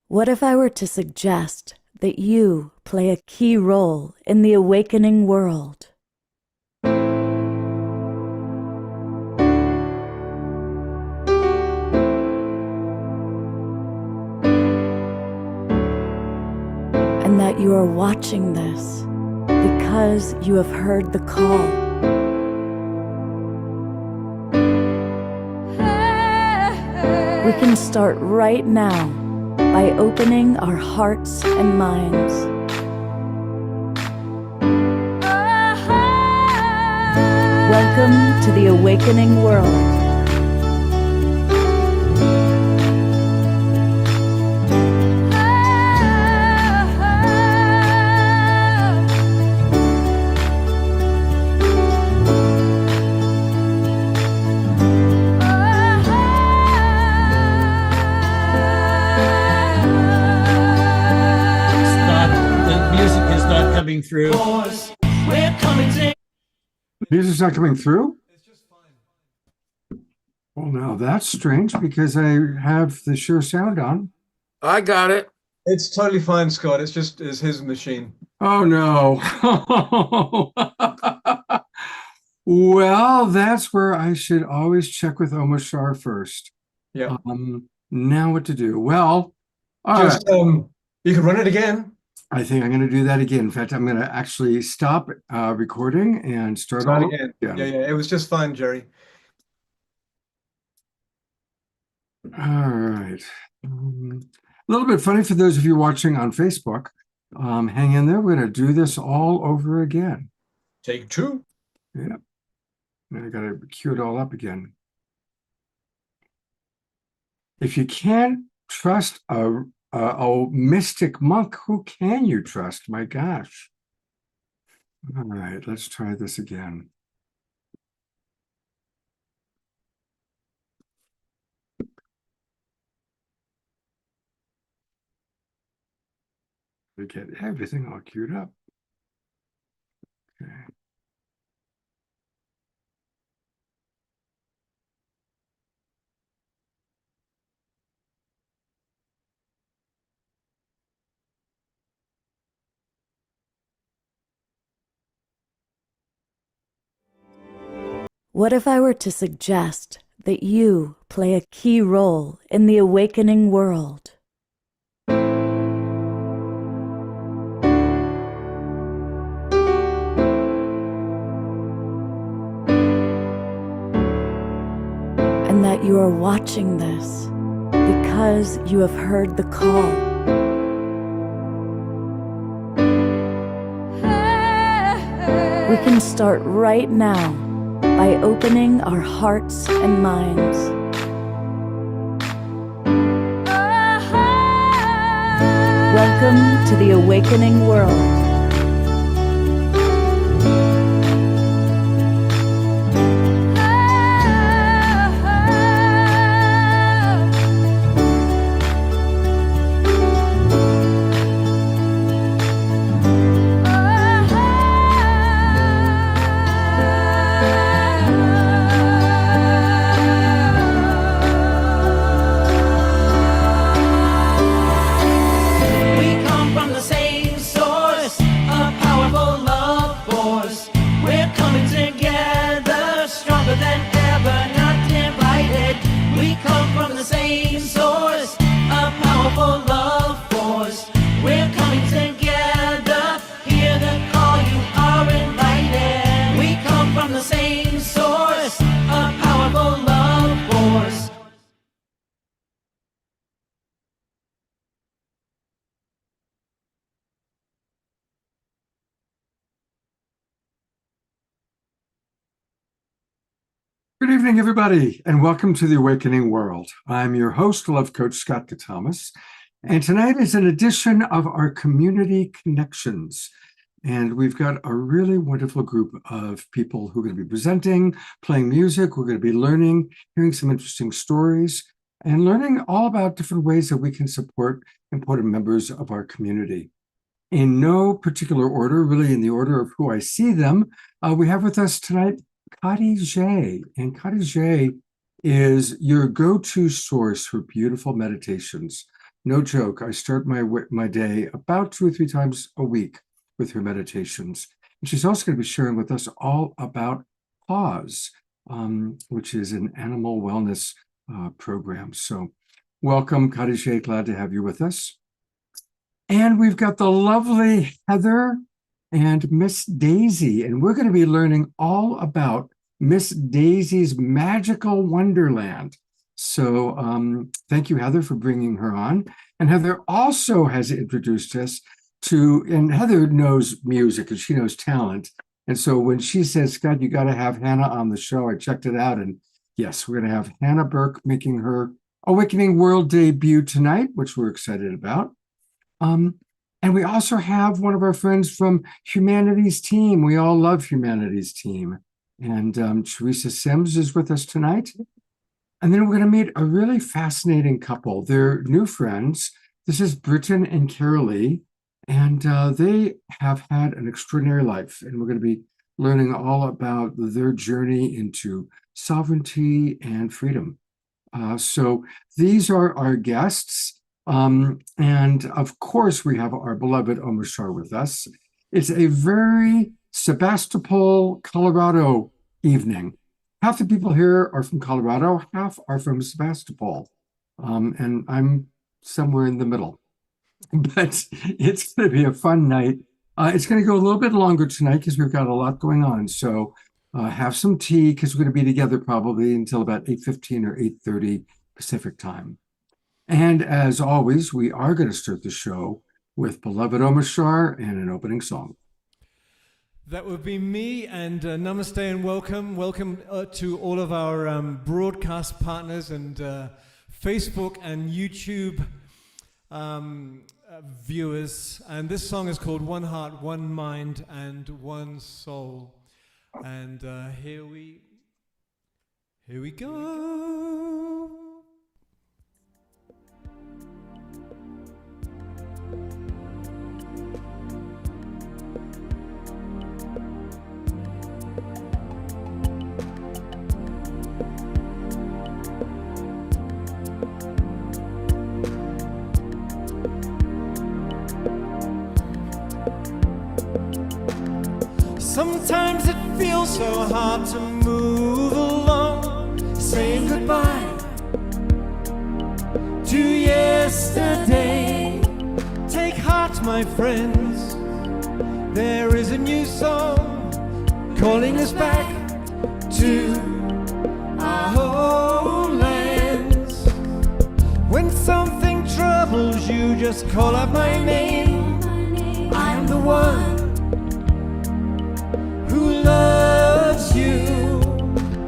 What if I were to suggest that you play a key role in the awakening world? And that you are watching this because you have heard the call. We can start right now by opening our hearts and minds. Welcome to the awakening world. Coming through. Music's not coming through? It's just fine. Well, now that's strange because I have the Shure sound on. I got it. It's totally fine, Scott. It's his machine. Oh, no. Well, that's where I should always check with Omar Shah first. Yeah. Now what to do? Well, just you can run it again. I think I'm going to do that again. In fact, I'm going to actually stop recording and start all again. Yeah, it was just fine, Jerry. All right. A little bit funny for those of you watching on Facebook. Hang in there. We're going to do this all over again. Take two. Yeah. I got to cue it all up again. If you can't trust a mystic monk, who can you trust? My gosh. All right, let's try this again. We get everything all queued up. Okay. What if I were to suggest that you play a key role in the awakening world? And that you are watching this because you have heard the call. We can start right now by opening our hearts and minds. Welcome to the awakening world. Good evening, everybody, and welcome to the Awakening World. I'm your host, Love Coach Scott Thomas, and tonight is an edition of our Community Connections. And we've got a really wonderful group of people who are going to be presenting, playing music. We're going to be learning, hearing some interesting stories, and learning all about different ways that we can support important members of our community. In no particular order, really in the order of who I see them, we have with us tonight Kati J. And Kati J is your go-to source for beautiful meditations. No joke. I start my day about 2 or 3 times a week with her meditations. And she's also going to be sharing with us all about Pause, which is an animal wellness program. So welcome, Khadijeh. Glad to have you with us. And we've got the lovely Heather and Miss Daisy, and we're going to be learning all about Miss Daisy's magical wonderland. So thank you, Heather, for bringing her on. And Heather also has introduced us to, and Heather knows music and she knows talent. And so when she says, Scott, you got to have Hannah on the show, I checked it out. And yes, we're going to have Hannah Burke making her Awakening World debut tonight, which we're excited about. And we also have one of our friends from Humanities Team. We all love Humanities Team. And Teresa Sims is with us tonight. And then we're going to meet a really fascinating couple. They're new friends. This is Britton and Carolee, and they have had an extraordinary life. And we're going to be learning all about their journey into sovereignty and freedom. So these are our guests. And of course, we have our beloved Omar Shah with us. It's a very Sebastopol, Colorado evening. Half the people here are from Colorado, half are from Sebastopol. And I'm somewhere in the middle. But it's going to be a fun night. It's going to go a little bit longer tonight because we've got a lot going on. So have some tea because we're going to be together probably until about 8:15 or 8:30 Pacific time. And as always, we are going to start the show with beloved Omar Shah and an opening song. That would be me, and namaste and welcome. Welcome to all of our broadcast partners and Facebook and YouTube viewers. And this song is called One Heart, One Mind, and One Soul. And here we go. Sometimes it feels so hard to move along, saying goodbye to yesterday. Take heart, my friends, there is a new song calling us back to our homelands. When something troubles you, just call out my name. I am the one who loves you.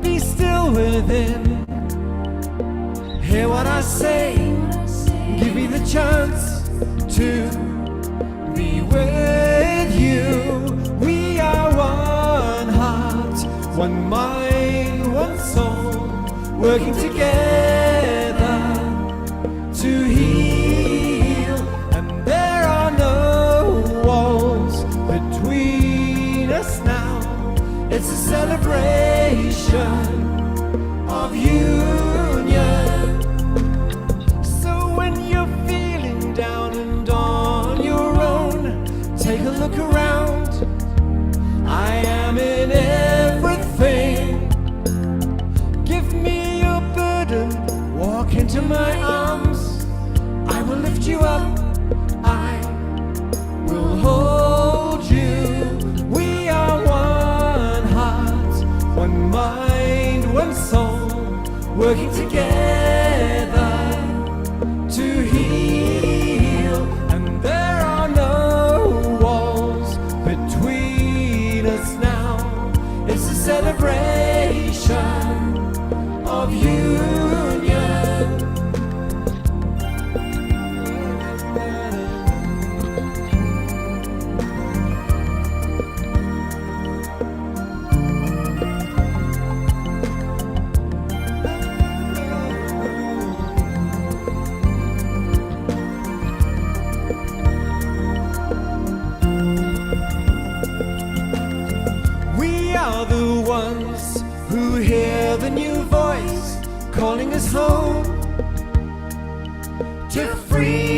Be still within. Hear what I say. Give me the chance to be with you. We are one heart, one mind, one soul, working together to heal. And there are no walls between us now. It's a celebration of union. So when you're feeling down and on your own, take a look around. I am in everything. Give me your burden, walk into my arms. I will lift you up, I will hold you. We are one heart, one mind, one soul, working together to heal. And there are no walls between us now. It's a celebration of union. We are the ones who hear the new voice calling us home to freedom.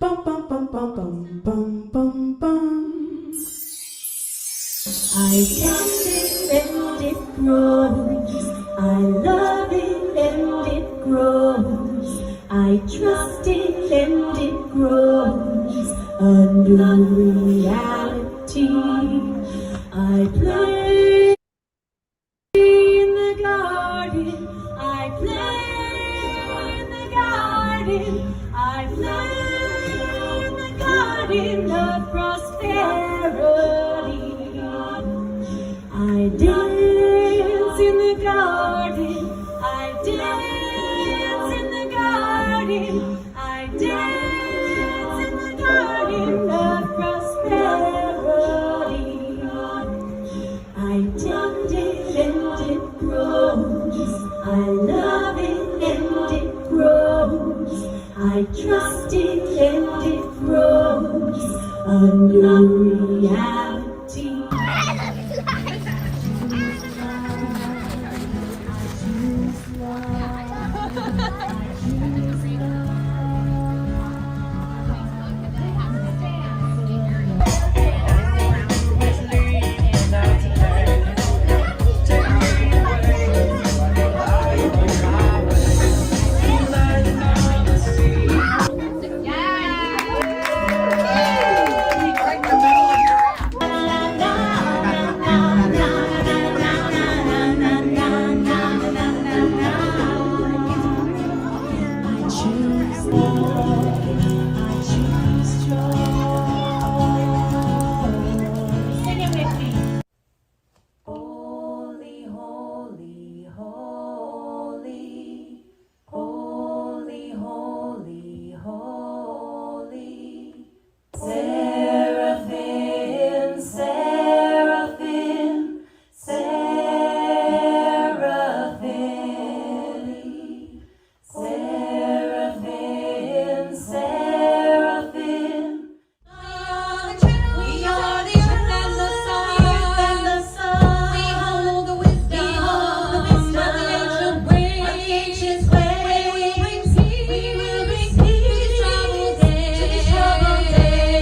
Bum bum bum bum bum bum bum bum. I love it and it grows. I love it and it grows. I trust it and it grows. A new reality. I play in the garden. I play in the garden. I play in the garden of prosperity. I dance in the garden. I dance in the garden. I dance in the garden of prosperity. I tend it and it grows. I love it and it grows. I trust it and it grows. A new reality. Holy, holy, holy, holy, holy, holy. Seraphim, seraphim, seraphim, seraphim, seraphim. We are the earth and the sun. We hold the wisdom of the ancient ways. We will bring peace to the troubled days.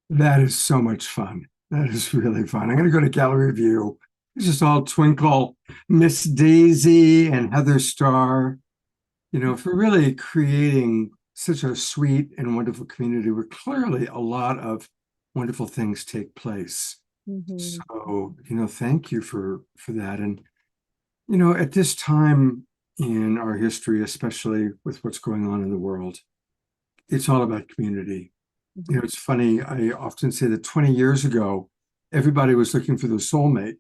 That is so much fun. That is really fun. I'm going to go to gallery view. This is all Twinkle, Miss Daisy, and Heather Starr. You know, for really creating such a sweet and wonderful community where clearly a lot of wonderful things take place. So, you know, thank you for that. And, you know, at this time in our history, especially with what's going on in the world, it's all about community. You know, it's funny, I often say that 20 years ago, everybody was looking for their soulmate,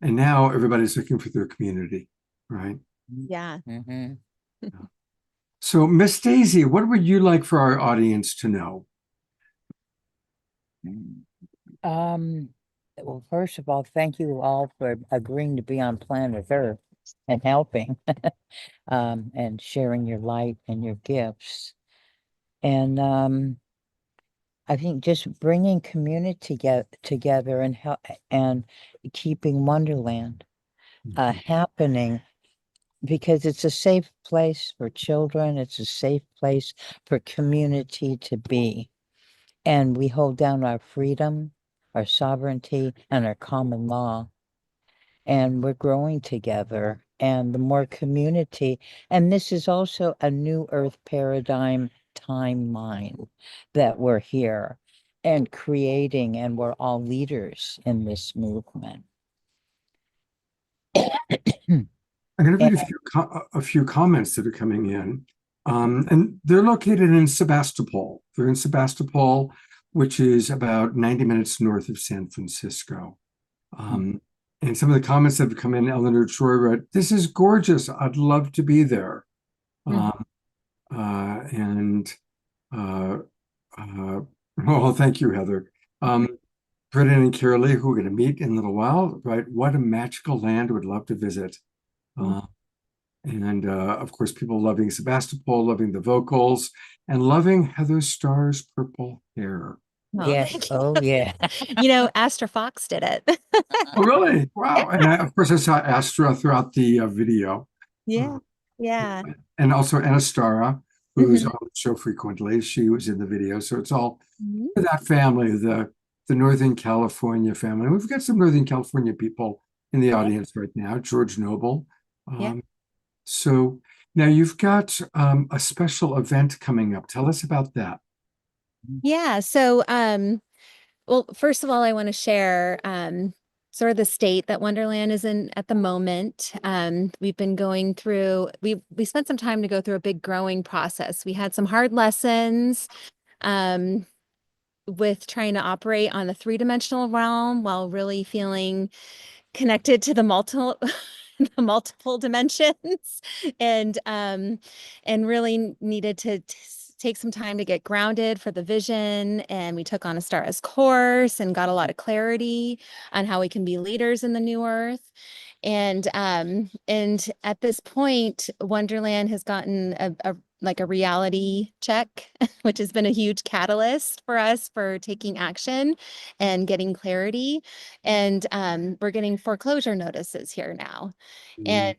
and now everybody's looking for their community, right? Yeah. So, Miss Daisy, what would you like for our audience to know? Well, first of all, thank you all for agreeing to be on planet Earth and helping, and sharing your light and your gifts. And I think just bringing community together and help and keeping Wonderland happening, because it's a safe place for children. It's a safe place for community to be. And we hold down our freedom, our sovereignty, and our common law. And we're growing together. And the more community, and this is also a new Earth paradigm timeline that we're here and creating, and we're all leaders in this movement. I'm going to read a few comments that are coming in. And they're located in Sebastopol. They're in Sebastopol, which is about 90 minutes north of San Francisco. And some of the comments that have come in, Eleanor Troy wrote, "This is gorgeous. I'd love to be there." Well, thank you, Heather. Brennan and Carolee, who we're going to meet in a little while, right? What a magical land, would love to visit. Of course, people loving Sebastopol, loving the vocals, and loving Heather Starr's purple hair. Yes. thank you. Oh, yeah. Astra Fox did it. Oh, really? Wow. And of course, I saw Astra throughout the video. Yeah. Yeah. And also Anastara, who's Mhm. on the show frequently. She was in the video. So it's all Mhm. that family, the Northern California family. We've got some Northern California people in the audience right now, George Noble. Yeah. So now you've got a special event coming up. Tell us about that. Yeah. So, well, first of all, I want to share sort of the state that Wonderland is in at the moment. We've been going through, we spent some time to go through a big growing process. We had some hard lessons with trying to operate on the three-dimensional realm while really feeling connected to the multiple dimensions and really needed to take some time to get grounded for the vision. And we took on Astara's course and got a lot of clarity on how we can be leaders in the new earth. And at this point, Wonderland has gotten a reality check, which has been a huge catalyst for us for taking action and getting clarity. And we're getting foreclosure notices here now. And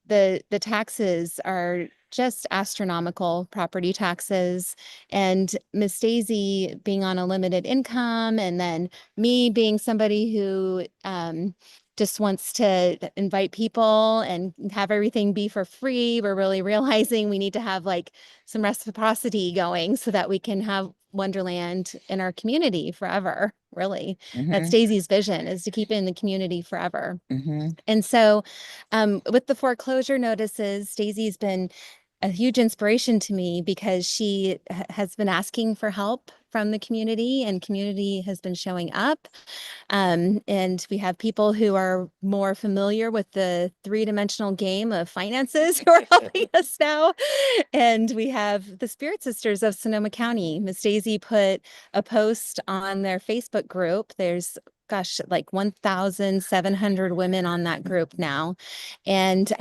the taxes are just astronomical, property taxes. And Miss Daisy being on a limited income, and then me being somebody who just wants to invite people and have everything be for free. We're really realizing we need to have like some reciprocity going so that we can have Wonderland in our community forever, really. That's Daisy's vision, is to keep it in the community forever. And so with the foreclosure notices, Daisy's been a huge inspiration to me because she has been asking for help from the community, and community has been showing up. And we have people who are more familiar with the three-dimensional game of finances who are helping us now. And we have the Spirit Sisters of Sonoma County. Miss Daisy put a post on their Facebook group. There's like 1,700 women on that group now. And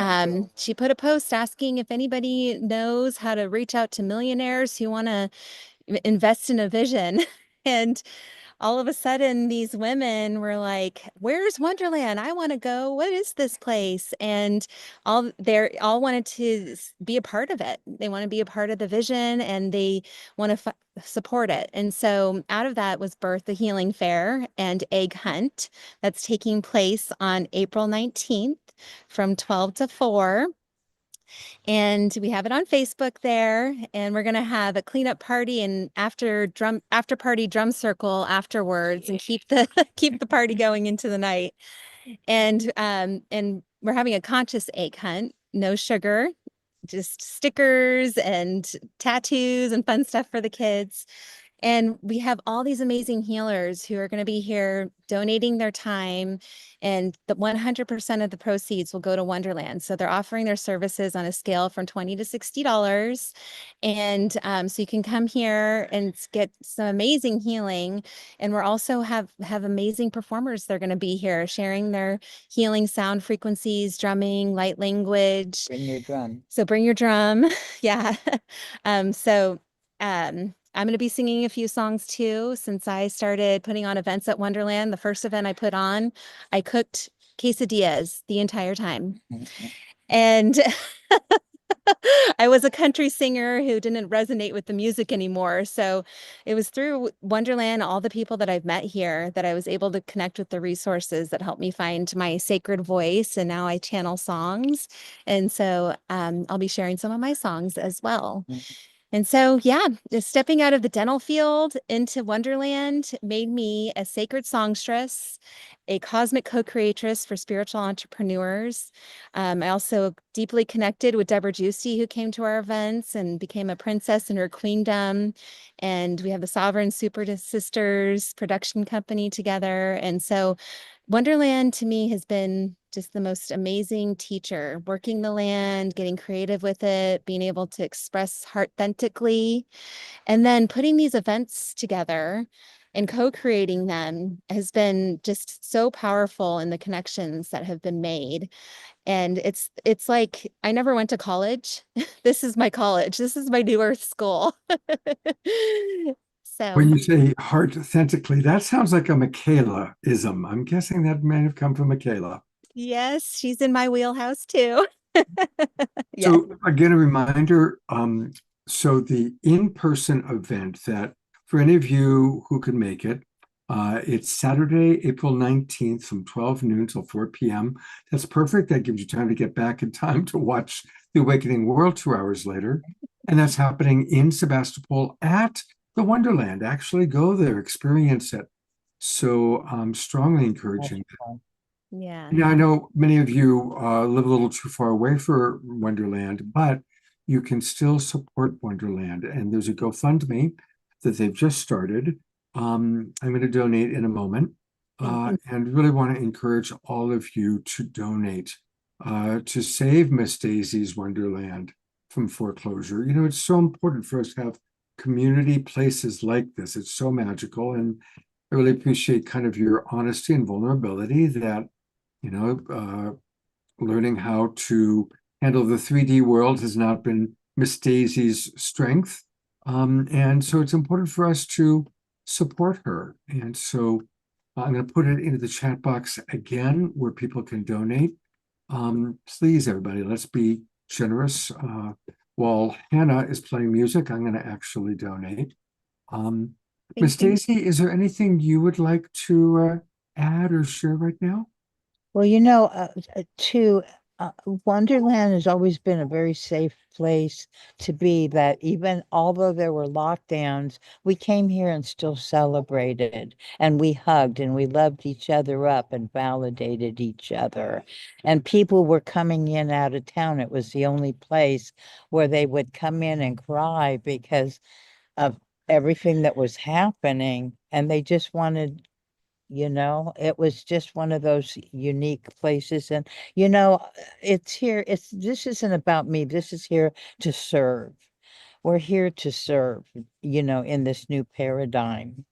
she put a post asking if anybody knows how to reach out to millionaires who want to invest in a vision. And all of a sudden these women were like, "Where's Wonderland? I want to go. What is this place?" And they're all wanted to be a part of it. They want to be a part of the vision, and they want to support it. And so out of that was birthed the Healing Fair and Egg Hunt that's taking place on April 19th from 12 to 4. And we have it on Facebook there, and we're gonna have a cleanup party and after party drum circle afterwards, and keep the keep the party going into the night. And we're having a conscious egg hunt, no sugar, just stickers and tattoos and fun stuff for the kids. And we have all these amazing healers who are going to be here donating their time, and the 100% of the proceeds will go to Wonderland. So they're offering their services on a scale from $20 to $60. And so you can come here and get some amazing healing. And we're also have amazing performers. They're going to be here sharing their healing sound frequencies, drumming, light language. Bring your drum. So bring your drum. Yeah. I'm going to be singing a few songs too. Since I started putting on events at Wonderland, the first event I put on, I cooked quesadillas the entire time. And I was a country singer who didn't resonate with the music anymore. So it was through Wonderland, all the people that I've met here, that I was able to connect with the resources that helped me find my sacred voice. And now I channel songs. And so I'll be sharing some of my songs as well. And so, yeah, just stepping out of the dental field into Wonderland made me a sacred songstress, a cosmic co-creatress for spiritual entrepreneurs. I also deeply connected with Deborah Juicy, who came to our events and became a princess in her queendom. And we have the Sovereign Super Sisters production company together. And so Wonderland to me has been just the most amazing teacher, working the land, getting creative with it, being able to express heart authentically, and then putting these events together and co-creating them has been just so powerful in the connections that have been made. And it's like I never went to college. This is my college. This is my New Earth school. So When you say heart authentically, that sounds like a Michaela-ism. I'm guessing that may have come from Michaela. yes, she's in my wheelhouse too. Yes. So again, a reminder, so the in-person event that for any of you who can make it, it's Saturday, April 19th from 12 noon till 4 p.m. That's perfect. That gives you time to get back in time to watch The Awakening World 2 hours later. And that's happening in Sebastopol at the Wonderland. Actually go there, experience it. So I'm strongly encouraging that. Wonderful. Yeah. Now, I know many of you live a little too far away for Wonderland, but you can still support Wonderland. And there's a GoFundMe that they've just started. I'm going to donate in a moment and really want to encourage all of you to donate to save Miss Daisy's Wonderland from foreclosure. You know, it's so important for us to have community places like this. It's so magical. And I really appreciate kind of your honesty and vulnerability that learning how to handle the 3D world has not been Miss Daisy's strength. And so it's important for us to support her. And so I'm going to put it into the chat box again where people can donate. Please, everybody, let's be generous. While Hannah is playing music, I'm going to actually donate. Miss Thank you. Daisy, is there anything you would like to add or share right now? Well, Wonderland has always been a very safe place to be, that even although there were lockdowns, we came here and still celebrated, and we hugged and we loved each other up and validated each other. And people were coming in out of town. It was the only place where they would come in and cry because of everything that was happening. And they just wanted, it was just one of those unique places. And, this isn't about me. This is here to serve. We're here to serve, in this new paradigm.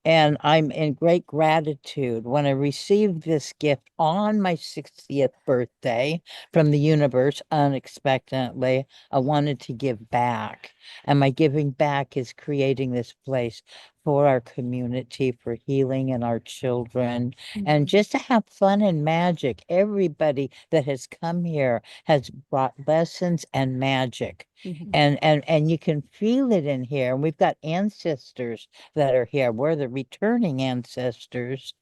And I'm in great gratitude when I received this gift on my 60th birthday from the universe unexpectedly. I wanted to give back. And my giving back is creating this place for our community, for healing and our children, and just to have fun and magic. Everybody that has come here has brought lessons and magic. Mhm. And you can feel it in here. And we've got ancestors that are here. We're the returning ancestors.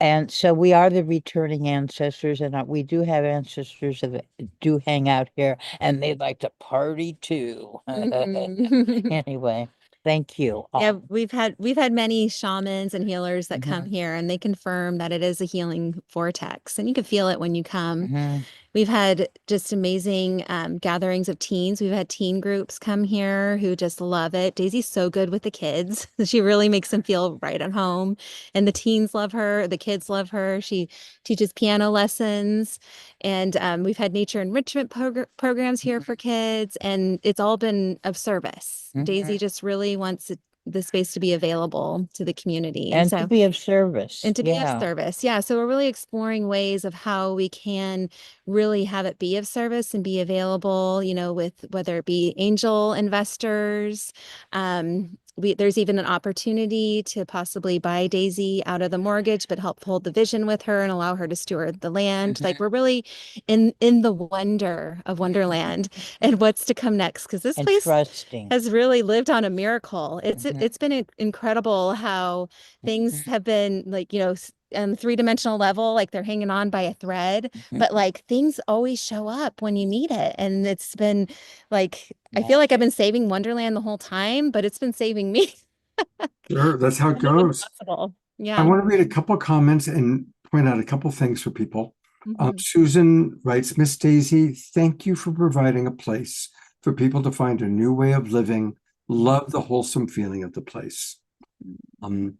And so we are the returning ancestors, and we do have ancestors that do hang out here, and they like to party too. Mhm. Anyway, thank you. Yeah, all. we've had many shamans and healers that come here, and they confirm that it is a healing vortex, and you can feel it when you come. Mhm. We've had just amazing gatherings of teens. We've had teen groups come here who just love it. Daisy's so good with the kids. She really makes them feel right at home. And the teens love her. The kids love her. She teaches piano lessons. And we've had nature enrichment programs here for kids. And it's all been of service. Daisy just really wants the space to be available to the community. And to be of service. And to be of Yeah. service. Yeah. So we're really exploring ways of how we can really have it be of service and be available, with whether it be angel investors. There's even an opportunity to possibly buy Daisy out of the mortgage, but help hold the vision with her and allow her to steward the land. Like we're really in the wonder of Wonderland and what's to come next. Because this And place trusting. has really lived on a miracle. Mhm. It's been incredible how things have been like, three-dimensional level, like they're hanging on by a thread, but like things always show up when you need it. And it's been like, I feel like I've been saving Wonderland the whole time, but it's been saving me. Sure, that's how it Kind of goes. impossible. I Yeah. want to read a couple of comments and point out a couple of things for people. Mhm. Susan writes, Miss Daisy, thank you for providing a place for people to find a new way of living. Love the wholesome feeling of the place. And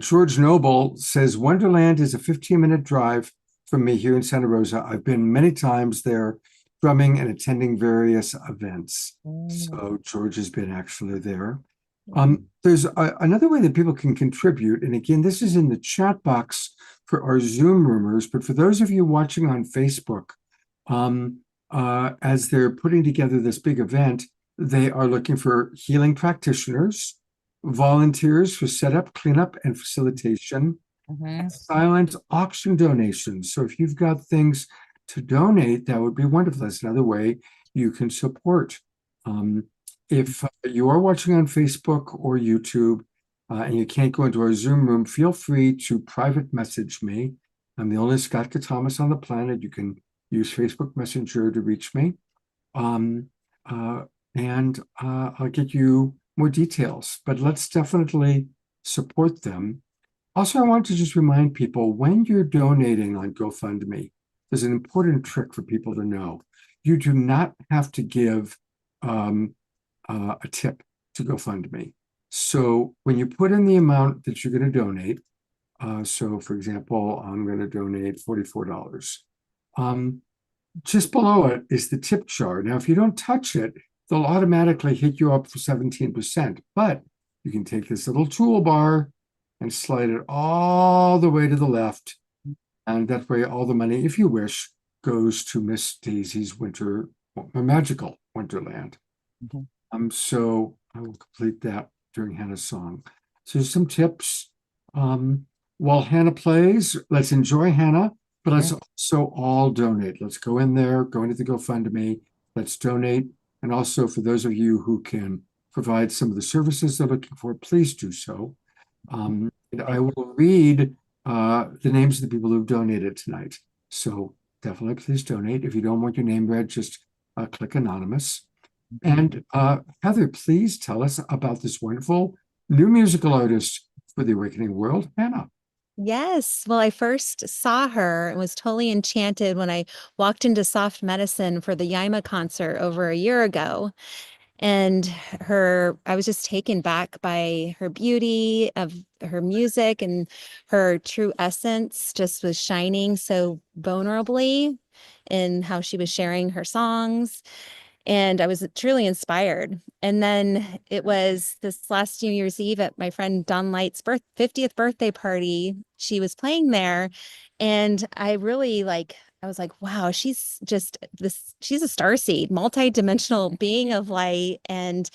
George Noble says, Wonderland is a 15-minute drive from me here in Santa Rosa. I've been many times there drumming and attending various events. So George has been actually there. There's another way that people can contribute. And again, this is in the chat box for our Zoom roomers. But for those of you watching on Facebook, as they're putting together this big event, they are looking for healing practitioners, volunteers for setup, cleanup, and facilitation, silent auction donations. So if you've got things to donate, that would be wonderful. That's another way you can support. If you are watching on Facebook or YouTube and you can't go into our Zoom room, feel free to private message me. I'm the only Scott Katamas on the planet. You can use Facebook Messenger to reach me. And I'll get you more details, but let's definitely support them. Also, I want to just remind people, when you're donating on GoFundMe, there's an important trick for people to know. You do not have to give a tip to GoFundMe. So when you put in the amount that you're going to donate, so for example, I'm going to donate $44. Just below it is the tip jar. Now, if you don't touch it, they'll automatically hit you up for 17%. But you can take this little toolbar and slide it all the way to the left. And that way, all the money, if you wish, goes to Miss Daisy's magical Wonderland. So I will complete that during Hannah's song. So some tips. While Hannah plays, let's enjoy Hannah, but let's also all donate. Let's go in there, go into the GoFundMe, let's donate. And also for those of you who can provide some of the services they're looking for, please do so. And I will read the names of the people who've donated tonight. So definitely please donate. If you don't want your name read, just click anonymous. And Heather, please tell us about this wonderful new musical artist for the Awakening World, Hannah. Yes. Well, I first saw her and was totally enchanted when I walked into Soft Medicine for the Yaima concert over a year ago. And I was just taken back by her beauty of her music, and her true essence just was shining so vulnerably in how she was sharing her songs. And I was truly inspired. And then it was this last New Year's Eve at my friend Don Light's 50th birthday party. She was playing there. And I was like, wow, she's a starseed, multi-dimensional being of light. And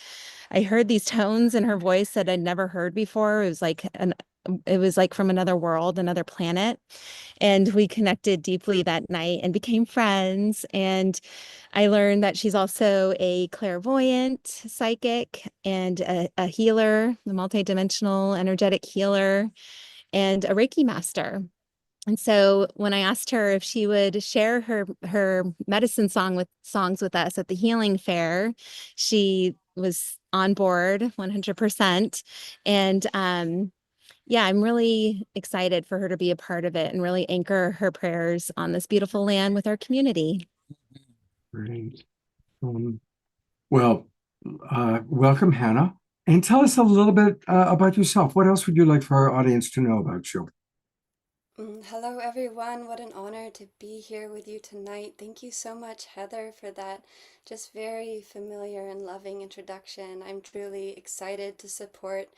I heard these tones in her voice that I'd never heard before. It was like from another world, another planet. And we connected deeply that night and became friends. And I learned that she's also a clairvoyant psychic and a healer, a multidimensional energetic healer, and a Reiki master. And so when I asked her if she would share her medicine songs with us at the healing fair, she was on board 100%. And yeah, I'm really excited for her to be a part of it and really anchor her prayers on this beautiful land with our community. Great. Welcome, Hannah. And tell us a little bit about yourself. What else would you like for our audience to know about you? Hello, everyone. What an honor to be here with you tonight. Thank you so much, Heather, for that just very familiar and loving introduction. I'm truly excited to support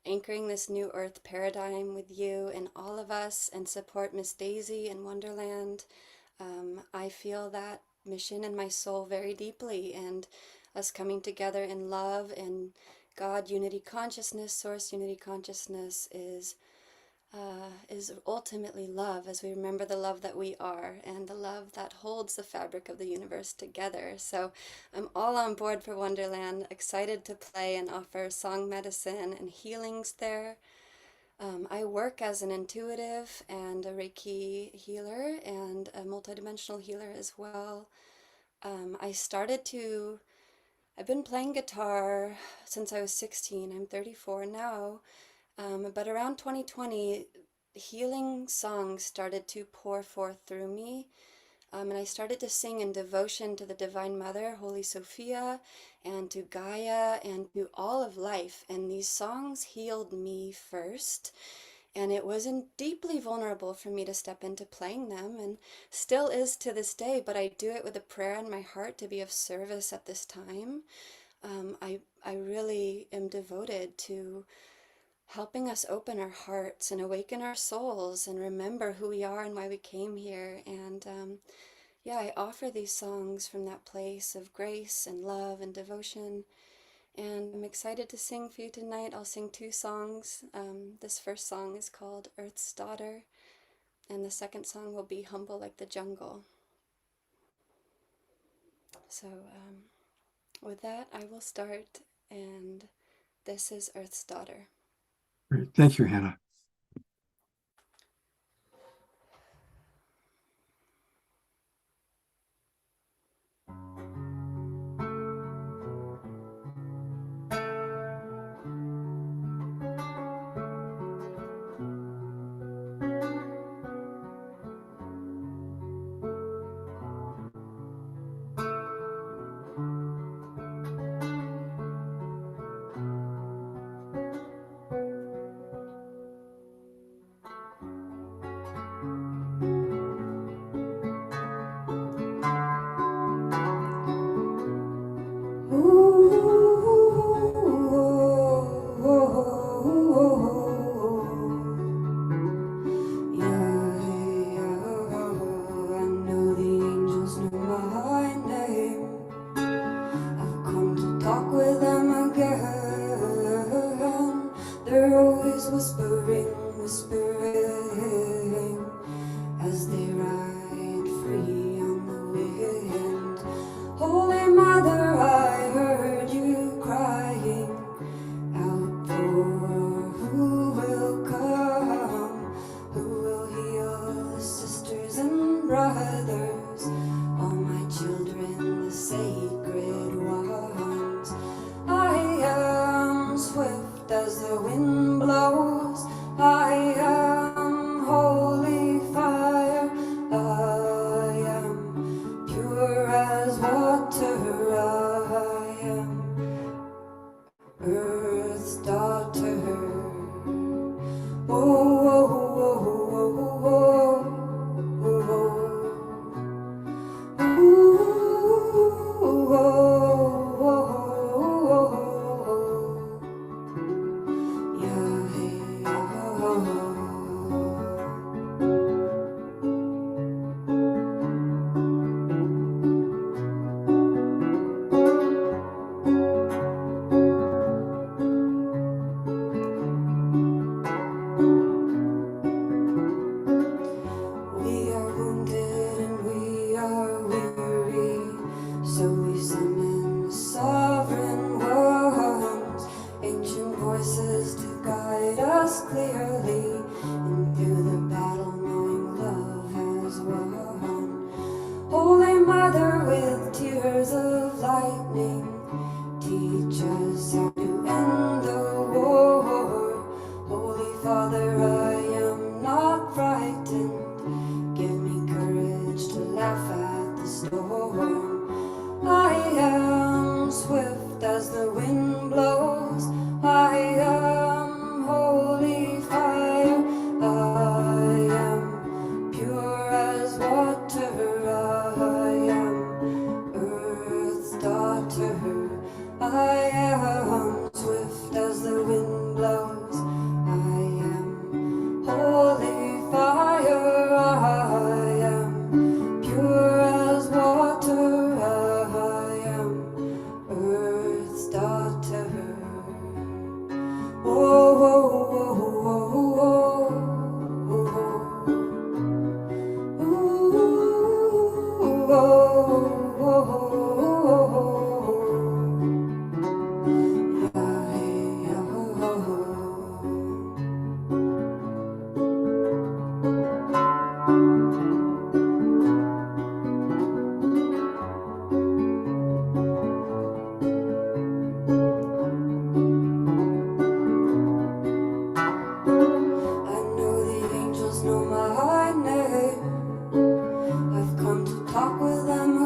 anchoring this new earth paradigm with you and all of us, and support Miss Daisy and Wonderland. I feel that mission in my soul very deeply, and us coming together in love and God unity consciousness, source unity consciousness is ultimately love, as we remember the love that we are and the love that holds the fabric of the universe together. So I'm all on board for Wonderland, excited to play and offer song medicine and healings there. I work as an intuitive and a Reiki healer and a multidimensional healer as well. I've been playing guitar since I was 16. I'm 34 now. But around 2020, healing songs started to pour forth through me. And I started to sing in devotion to the Divine Mother, Holy Sophia, and to Gaia, and to all of life. And these songs healed me first. And it wasn't deeply vulnerable for me to step into playing them, and still is to this day, but I do it with a prayer in my heart to be of service at this time. I really am devoted to helping us open our hearts and awaken our souls and remember who we are and why we came here. And yeah, I offer these songs from that place of grace and love and devotion. And I'm excited to sing for you tonight. I'll sing 2 songs. This first song is called Earth's Daughter, and the second song will be Humble Like the Jungle. So with that, I will start, and this is Earth's Daughter. Great. Thank you, Hannah.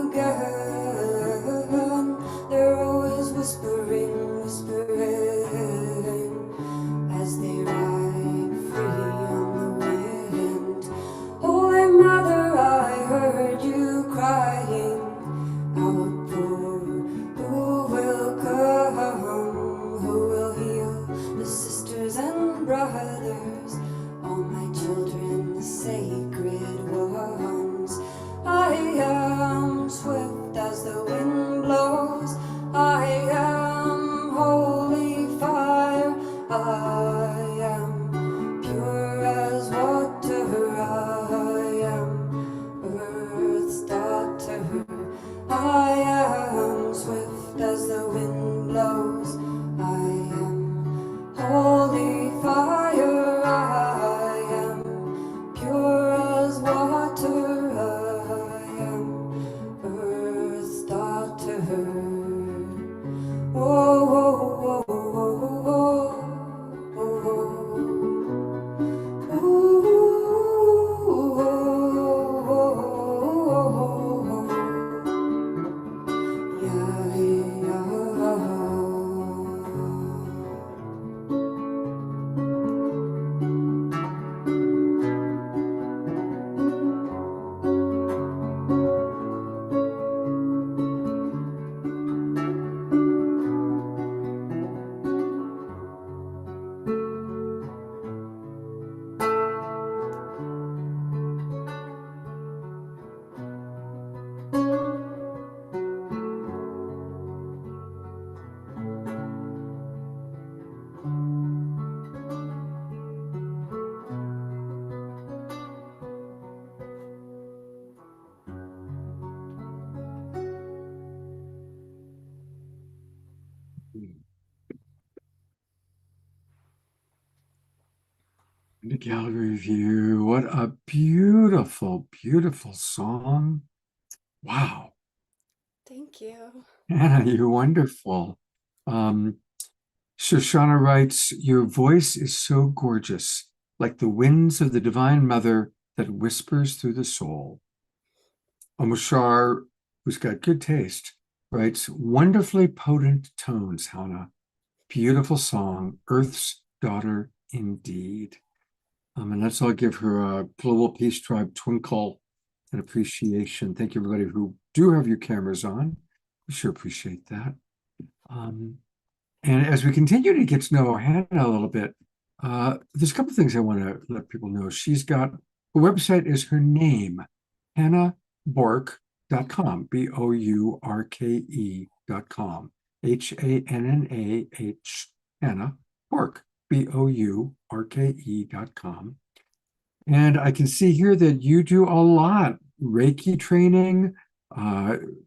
again. They're always whispering, whispering as they ride free on the wind. Holy Mother, I heard you crying out for who will come, who will heal the sisters and brothers, all my children, the sacred ones. I am swift as the wind blows, I am holy fire, I am pure as water, I am earth's daughter, I am swift as the wind blows, I am holy fire, I am pure as water, I am earth's daughter. Whoa, whoa, whoa, whoa, whoa, whoa. Ooh, yeah, yeah. The gallery view. What a beautiful, beautiful song. Wow. Thank you. Anna, you're wonderful. Shoshana writes, your voice is so gorgeous, like the winds of the Divine Mother that whispers through the soul. Omoshar, who's got good taste, writes, wonderfully potent tones, Hannah. Beautiful song, Earth's Daughter indeed. And let's all give her a Global Peace Tribe twinkle and appreciation. Thank you, everybody who do have your cameras on. We sure appreciate that. And as we continue to get to know Hannah a little bit, there's a couple of things I want to let people know. She's got, her website is her name, hannahbourke.com, BOURKE.com, HANNAH, Hannah Bourke, BOURKE.com. And I can see here that you do a lot, Reiki training,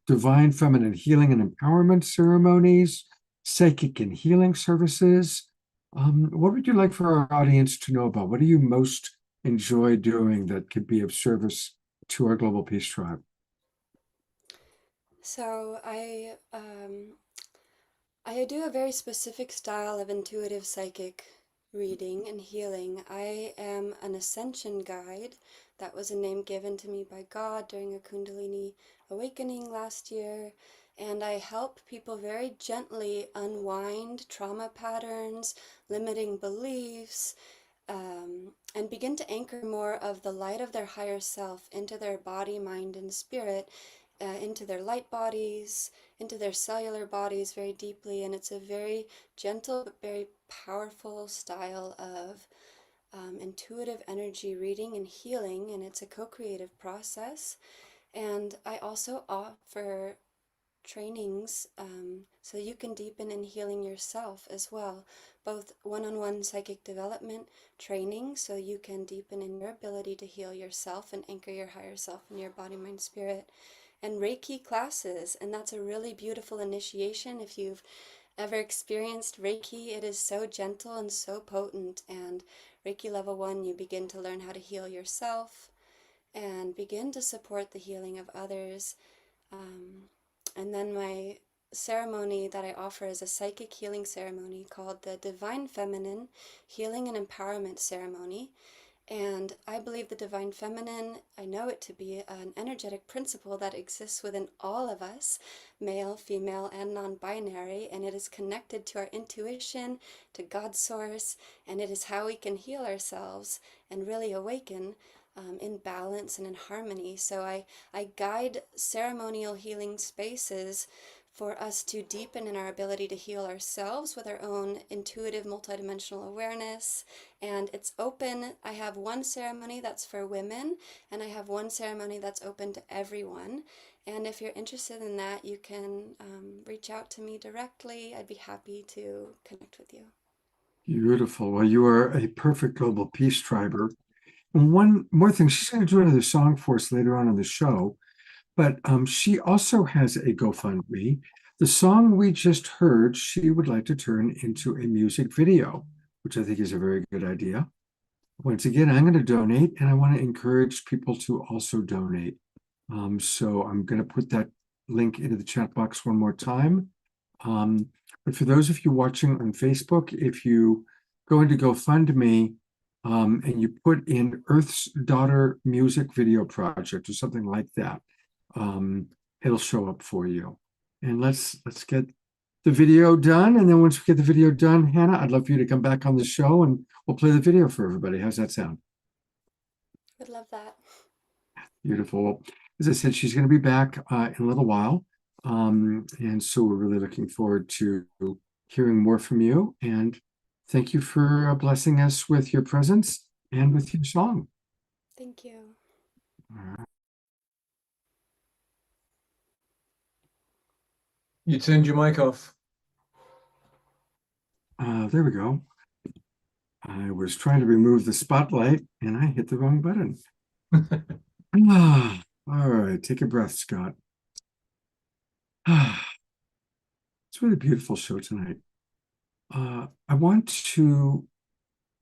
divine feminine healing and empowerment ceremonies, psychic and healing services. What would you like for our audience to know about? What do you most enjoy doing that could be of service to our Global Peace Tribe? So I do a very specific style of intuitive psychic reading and healing. I am an ascension guide. That was a name given to me by God during a Kundalini awakening last year. And I help people very gently unwind trauma patterns, limiting beliefs, and begin to anchor more of the light of their higher self into their body, mind, and spirit, into their light bodies, into their cellular bodies very deeply. And it's a very gentle but very powerful style of intuitive energy reading and healing, and it's a co-creative process. And I also offer trainings so you can deepen in healing yourself as well, both one-on-one psychic development training so you can deepen in your ability to heal yourself and anchor your higher self in your body, mind, spirit, and Reiki classes. And that's a really beautiful initiation. If you've ever experienced Reiki, it is so gentle and so potent. And Reiki level 1, you begin to learn how to heal yourself and begin to support the healing of others. And then my ceremony that I offer is a psychic healing ceremony called the Divine Feminine Healing and Empowerment Ceremony. And I believe the divine feminine, I know it to be an energetic principle that exists within all of us, male, female, and non-binary, and it is connected to our intuition, to God's source, and it is how we can heal ourselves and really awaken in balance and in harmony. So I guide ceremonial healing spaces for us to deepen in our ability to heal ourselves with our own intuitive multidimensional awareness. And it's open. I have one ceremony that's for women, and I have one ceremony that's open to everyone. And if you're interested in that, you can reach out to me directly. I'd be happy to connect with you. Beautiful. Well, you are a perfect global peace triber. And one more thing, she's going to do another song for us later on in the show, but she also has a GoFundMe. The song we just heard, she would like to turn into a music video, which I think is a very good idea. Once again, I'm going to donate, and I want to encourage people to also donate. So I'm going to put that link into the chat box one more time. But for those of you watching on Facebook, if you go into GoFundMe and you put in Earth's Daughter Music Video Project or something like that, it'll show up for you. And let's get the video done. And then once we get the video done, Hannah, I'd love for you to come back on the show and we'll play the video for everybody. How's that sound? Would love that. Beautiful. As I said, she's going to be back in a little while. And so we're really looking forward to hearing more from you. And thank you for blessing us with your presence and with your song. Thank you. All right. You turned your mic off. There we go. I was trying to remove the spotlight and I hit the wrong button. All right, take a breath, Scott. It's a really beautiful show tonight. I want to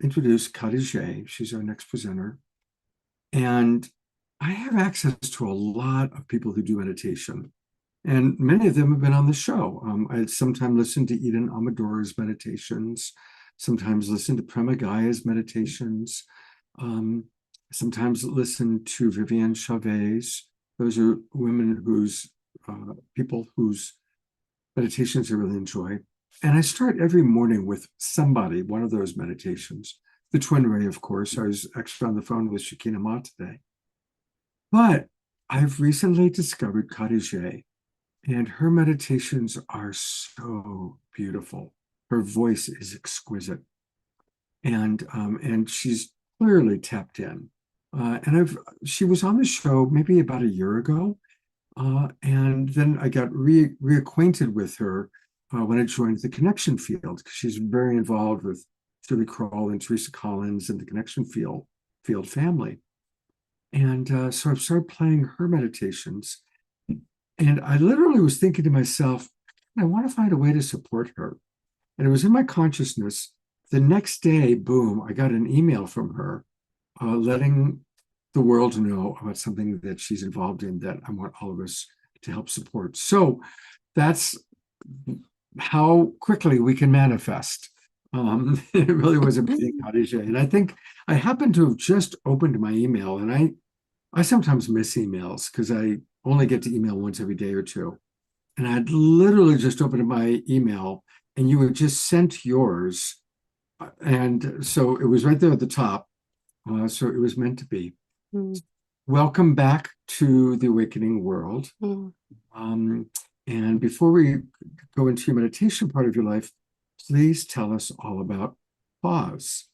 introduce Khadijah. She's our next presenter. And I have access to a lot of people who do meditation. And many of them have been on the show. I sometimes listen to Eden Amador's meditations, sometimes listen to Prema Gaya's meditations, sometimes listen to Vivienne Chavez. Those are women whose people whose meditations I really enjoy. And I start every morning with somebody, one of those meditations. The Twin Ray, of course. I was actually on the phone with Shakina Ma today. But I've recently discovered Khadijah, and her meditations are so beautiful. Her voice is exquisite. And she's clearly tapped in. She was on the show maybe about a year ago. And then I got reacquainted with her when I joined the Connection Field, because she's very involved with Julie Kroll and Teresa Collins and the Connection Field family. And so I've started playing her meditations. And I literally was thinking to myself, I want to find a way to support her. And it was in my consciousness. The next day, boom, I got an email from her letting the world know about something that she's involved in that I want all of us to help support. So that's how quickly we can manifest. It really was a big Khadijah. And I think I happened to have just opened my email, and I sometimes miss emails because I only get to email once every day or two. And I'd literally just opened my email and you had just sent yours. And so it was right there at the top. So it was meant to be. Welcome back to the Awakening World. And before we go into your meditation part of your life, please tell us all about pause.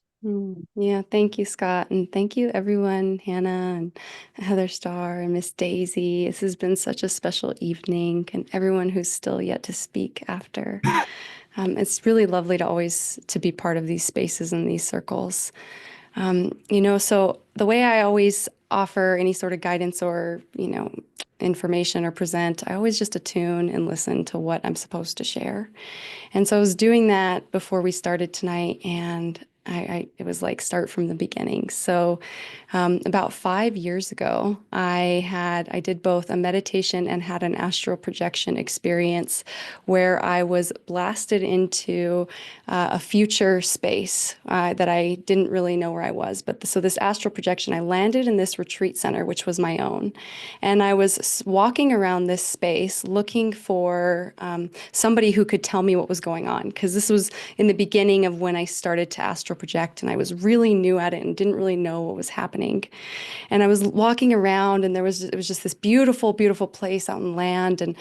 Yeah, thank you, Scott. And thank you, everyone, Hannah and Heather Starr and Miss Daisy. This has been such a special evening, and everyone who's still yet to speak after. It's really lovely to always to be part of these spaces and these circles. So the way I always offer any sort of guidance or, information or present, I always just attune and listen to what I'm supposed to share. And so I was doing that before we started tonight, and it was like start from the beginning. So about 5 years ago, I did both a meditation and had an astral projection experience where I was blasted into a future space that I didn't really know where I was. But so this astral projection, I landed in this retreat center, which was my own. And I was walking around this space looking for somebody who could tell me what was going on. Because this was in the beginning of when I started to astral project, and I was really new at it and didn't really know what was happening. And I was walking around, and it was just this beautiful, beautiful place out in land, and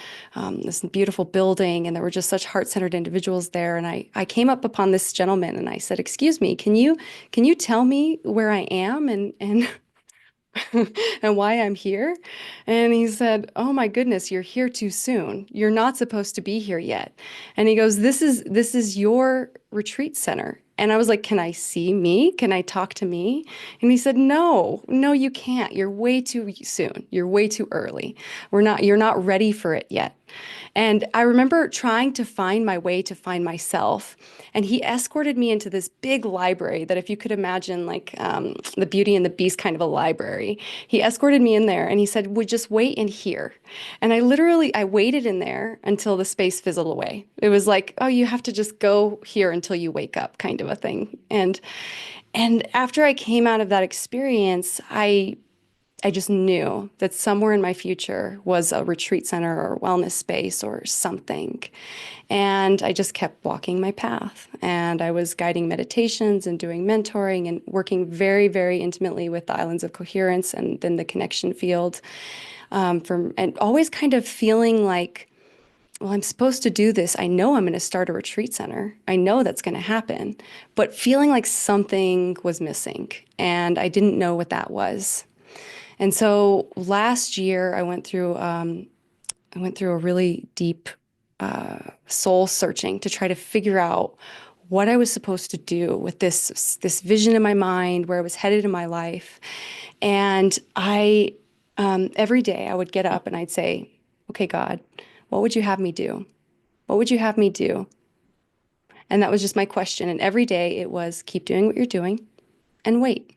this beautiful building, and there were just such heart-centered individuals there. And I came up upon this gentleman, and I said, "Excuse me, can you tell me where I am and and why I'm here?" And he said, "Oh my goodness, you're here too soon. You're not supposed to be here yet." And he goes, "This is your retreat center." And I was like, "Can I see me? Can I talk to me?" And he said, "No, you can't. You're way too soon. You're way too early. You're not ready for it yet." And I remember trying to find my way to find myself. And he escorted me into this big library that, if you could imagine, like the Beauty and the Beast kind of a library, he escorted me in there and he said, "Would just wait in here." And I waited in there until the space fizzled away. It was like, "Oh, you have to just go here until you wake up," kind of a thing. And after I came out of that experience, I just knew that somewhere in my future was a retreat center or a wellness space or something. And I just kept walking my path. And I was guiding meditations and doing mentoring and working very, very intimately with the Islands of Coherence and then the connection field. And always kind of feeling like, well, I'm supposed to do this. I know I'm going to start a retreat center. I know that's going to happen. But feeling like something was missing. And I didn't know what that was. And so last year, I went through a really deep soul searching to try to figure out what I was supposed to do with this vision in my mind, where I was headed in my life. And every day I would get up and I'd say, "Okay, God, what would you have me do? What would you have me do?" And that was just my question. And every day it was, keep doing what you're doing and wait.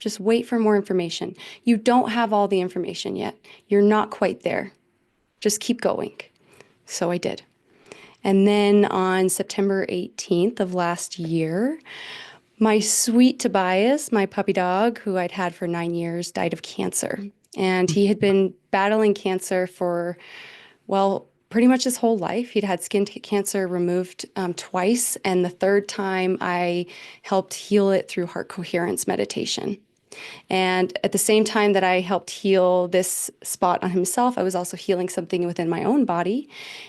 Just wait for more information. You don't have all the information yet. You're not quite there. Just keep going. So I did. And then on September 18th of last year, my sweet Tobias, my puppy dog, who I'd had for 9 years, died of cancer. And he had been battling cancer for, well, pretty much his whole life. He'd had skin cancer removed twice. And the third time I helped heal it through heart coherence meditation. And at the same time that I helped heal this spot on himself, I was also healing something within my own body.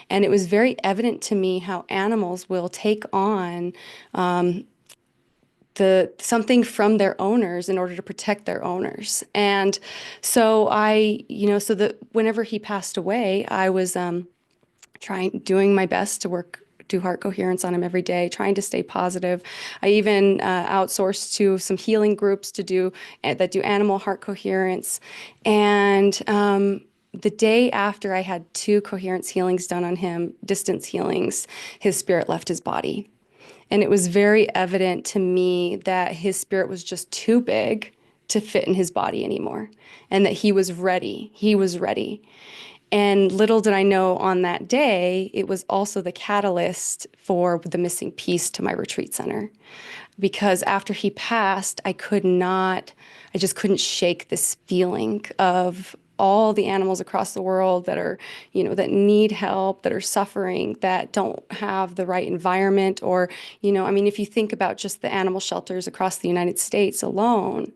And it was very evident to me how animals will take on something from their owners in order to protect their owners. And so whenever he passed away, I was doing my best to do heart coherence on him every day, trying to stay positive. I even outsourced to some healing groups that do animal heart coherence. And the day after I had 2 coherence healings done on him, distance healings, his spirit left his body. And it was very evident to me that his spirit was just too big to fit in his body anymore, and that he was ready. He was ready. And little did I know on that day, it was also the catalyst for the missing piece to my retreat center. Because after he passed, I just couldn't shake this feeling of all the animals across the world that are, that need help, that are suffering, that don't have the right environment, or, if you think about just the animal shelters across the United States alone,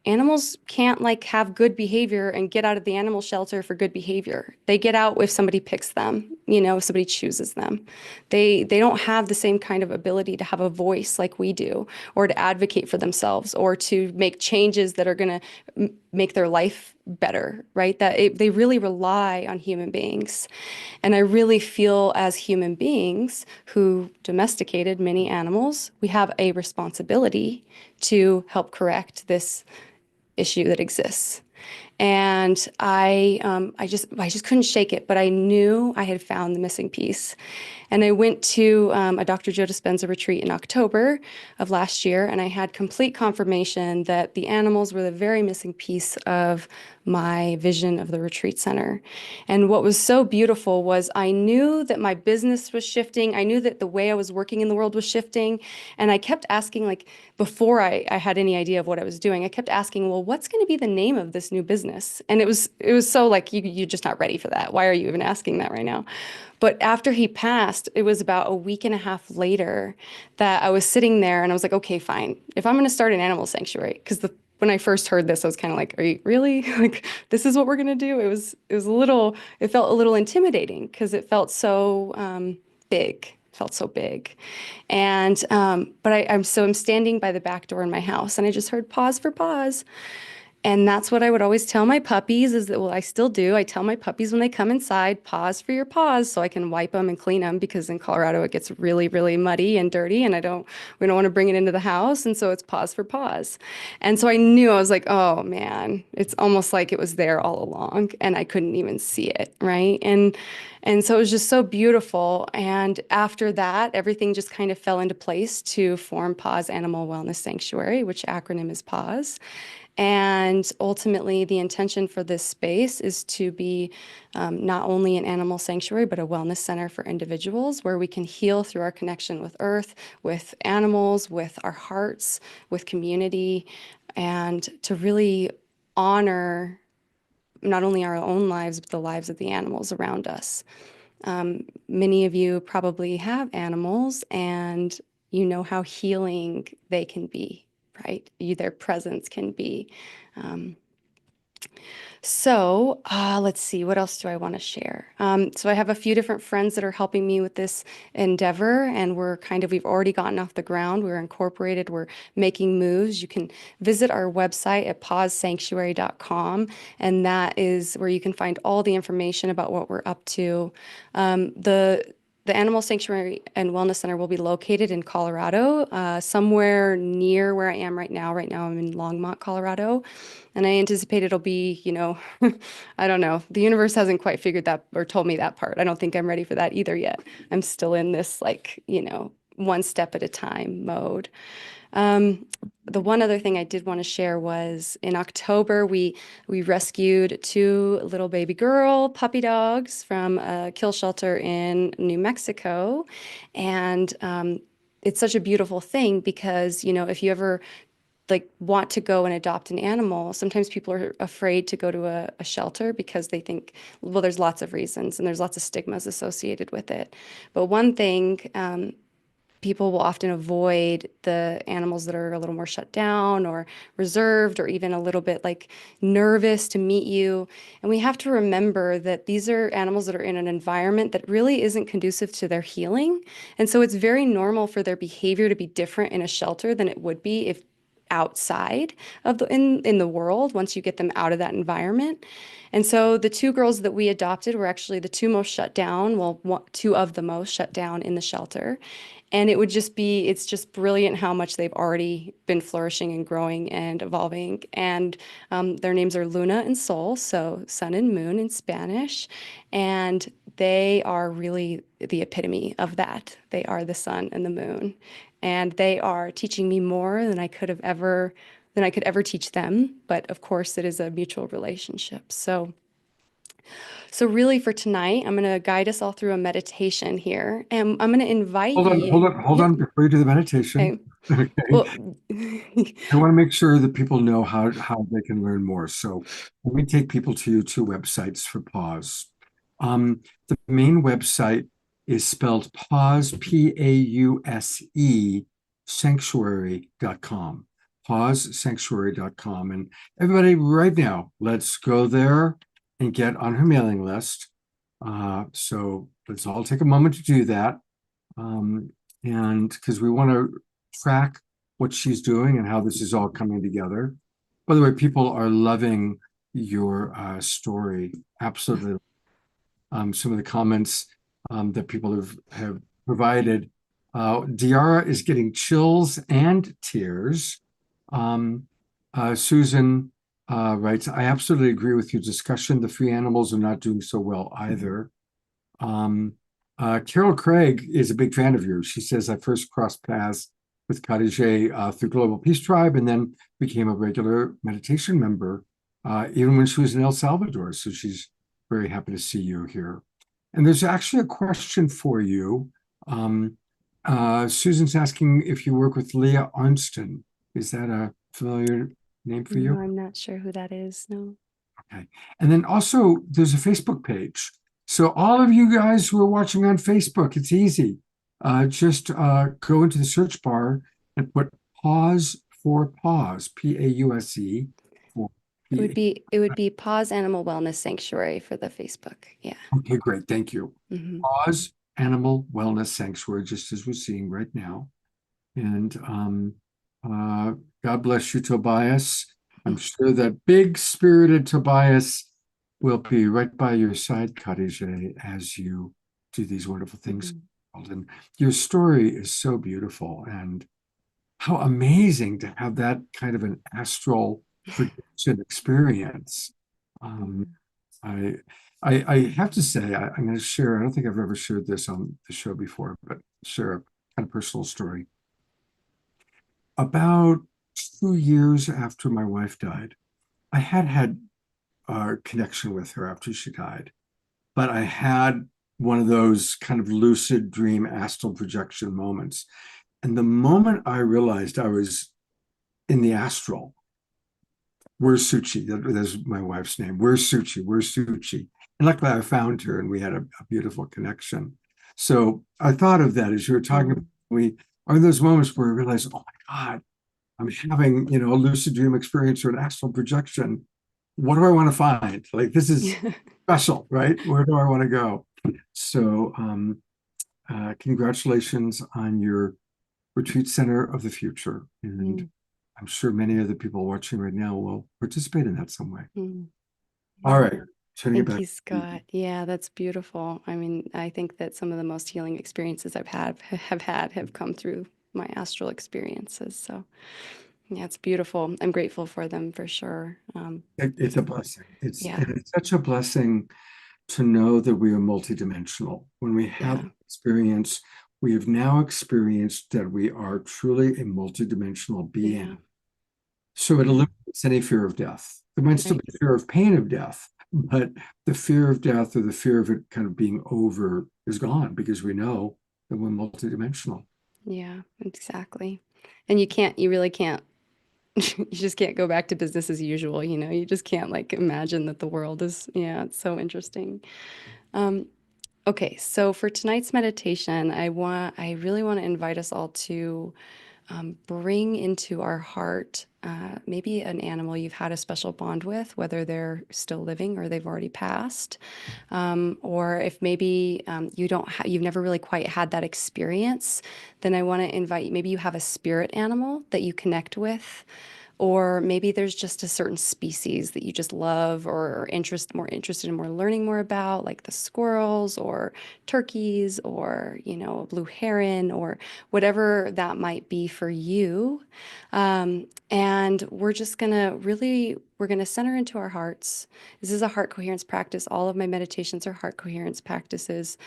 animals can't have good behavior and get out of the animal shelter for good behavior. They get out if somebody picks them, if somebody chooses them. They don't have the same kind of ability to have a voice like we do, or to advocate for themselves, or to make changes that are going to make their life better, right? They really rely on human beings. And I really feel, as human beings who domesticated many animals, we have a responsibility to help correct this issue that exists. And I just couldn't shake it, but I knew I had found the missing piece. And I went to a Dr. Joe Dispenza retreat in October of last year, and I had complete confirmation that the animals were the very missing piece of my vision of the retreat center. And what was so beautiful was I knew that my business was shifting. I knew that the way I was working in the world was shifting. And I kept asking, like, before I had any idea of what I was doing, I kept asking, well, what's going to be the name of this new business? And it was so like, you're just not ready for that. Why are you even asking that right now? But after he passed, it was about a week and a half later that I was sitting there and I was like, okay, fine. If I'm going to start an animal sanctuary, because when I first heard this, I was kind of like, are you really like, this is what we're going to do? It felt a little intimidating because it felt so big. Felt so big. And, but I'm standing by the back door in my house and I just heard pause for pause. And that's what I would always tell my puppies is that, well, I still do. I tell my puppies when they come inside, pause for your paws so I can wipe them and clean them because in Colorado it gets really, really muddy and dirty and we don't want to bring it into the house. And so it's pause for paws. And so I knew, I was like, oh man, it's almost like it was there all along and I couldn't even see it. Right. And so it was just so beautiful. And after that, everything just kind of fell into place to form Paws Animal Wellness Sanctuary, which acronym is Paws. And ultimately, the intention for this space is to be not only an animal sanctuary, but a wellness center for individuals where we can heal through our connection with earth, with animals, with our hearts, with community, and to really honor not only our own lives, but the lives of the animals around us. Many of you probably have animals and you know how healing they can be. Right? Their presence can be. Let's see, what else do I want to share? So I have a few different friends that are helping me with this endeavor, and we've already gotten off the ground. We're incorporated, we're making moves. You can visit our website at pawsanctuary.com, and that is where you can find all the information about what we're up to. The Animal Sanctuary and Wellness Center will be located in Colorado, somewhere near where I am right now. Right now I'm in Longmont, Colorado, and I anticipate it'll be, I don't know. The universe hasn't quite figured that or told me that part. I don't think I'm ready for that either yet. I'm still in this one step at a time mode. The one other thing I did want to share was in October, we rescued 2 little baby girl puppy dogs from a kill shelter in New Mexico. And it's such a beautiful thing because, if you ever want to go and adopt an animal, sometimes people are afraid to go to a shelter because they think, well, there's lots of reasons and there's lots of stigmas associated with it. But one thing, people will often avoid the animals that are a little more shut down or reserved or even a little bit nervous to meet you. And we have to remember that these are animals that are in an environment that really isn't conducive to their healing. And so it's very normal for their behavior to be different in a shelter than it would be if outside of in the world once you get them out of that environment. And so the 2 girls that we adopted were actually the 2 most shut down, 2 of the most shut down in the shelter. And it's just brilliant how much they've already been flourishing and growing and evolving. And their names are Luna and Sol, so sun and moon in Spanish. And they are really the epitome of that. They are the sun and the moon. And they are teaching me more than I could ever teach them. But of course, it is a mutual relationship. So really for tonight, I'm going to guide us all through a meditation here. And I'm going to invite you. Hold on before you do the meditation. Okay. Okay. Well, I want to make sure that people know how they can learn more. So let me take people to 2 websites for Paws. The main website is spelled Paws, Pause, sanctuary.com. Pawsanctuary.com. And everybody right now, let's go there and get on her mailing list. So let's all take a moment to do that. And because we want to track what she's doing and how this is all coming together. By the way, people are loving your story. Absolutely. Some of the comments that people have provided. Diara is getting chills and tears. Susan writes, I absolutely agree with your discussion. The free animals are not doing so well either. Carol Craig is a big fan of yours. She says, I first crossed paths with Khadijah through Global Peace Tribe and then became a regular meditation member, even when she was in El Salvador. So she's very happy to see you here. And there's actually a question for you. Susan's asking if you work with Leah Arnston. Is that a familiar name for you? No, I'm not sure who that is. No. Okay. And then also there's a Facebook page. So all of you guys who are watching on Facebook, it's easy. Just go into the search bar and put pause for pause, Pause. For It would be Paws Animal Wellness Sanctuary for the Facebook. Yeah. Okay, great. Thank you. Mhm. Pause Animal Wellness Sanctuary, just as we're seeing right now. And God bless you, Tobias. I'm sure that big-spirited Tobias will be right by your side, Khadijah, as you do these wonderful things. And your story is so beautiful, and how amazing to have that kind of an astral projection experience. I have to say, I'm going to share, I don't think I've ever shared this on the show before, but share a kind of personal story. About 2 years after my wife died, I had a connection with her after she died, but I had one of those kind of lucid dream astral projection moments. And the moment I realized I was in the astral, where's Suchi? That's my wife's name. Where's Suchi? Where's Suchi? And luckily I found her and we had a beautiful connection. So I thought of that as you were talking about. We are those moments where we realize, oh my God, I'm having, a lucid dream experience or an astral projection. What do I want to find? Like, this is special, right? Where do I want to go? So congratulations on your retreat center of the future. And I'm sure many of the people watching right now will participate in that some way. All right. Thank you, Scott. Yeah, that's beautiful. I mean, I think that some of the most healing experiences I've have come through my astral experiences. So yeah, it's beautiful. I'm grateful for them for sure. It's a blessing. It's such a blessing to know that we are multidimensional. When we have experience, we have now experienced that we are truly a multidimensional being. Yeah. So it eliminates any fear of death. There might still be fear of pain of death, but the fear of death or the fear of it kind of being over is gone because we know that we're multidimensional. Yeah, exactly. And you really can't, you just can't go back to business as usual, you just can't like imagine that the world is, it's so interesting. Okay, so for tonight's meditation, I really want to invite us all to bring into our heart maybe an animal you've had a special bond with, whether they're still living or they've already passed, or if maybe you've never really quite had that experience, then I want to invite you. Maybe you have a spirit animal that you connect with. Or maybe there's just a certain species that you just love or are more interested in learning more about, like the squirrels or turkeys or, a blue heron or whatever that might be for you. And we're just we're gonna center into our hearts. This is a heart coherence practice. All of my meditations are heart coherence practices.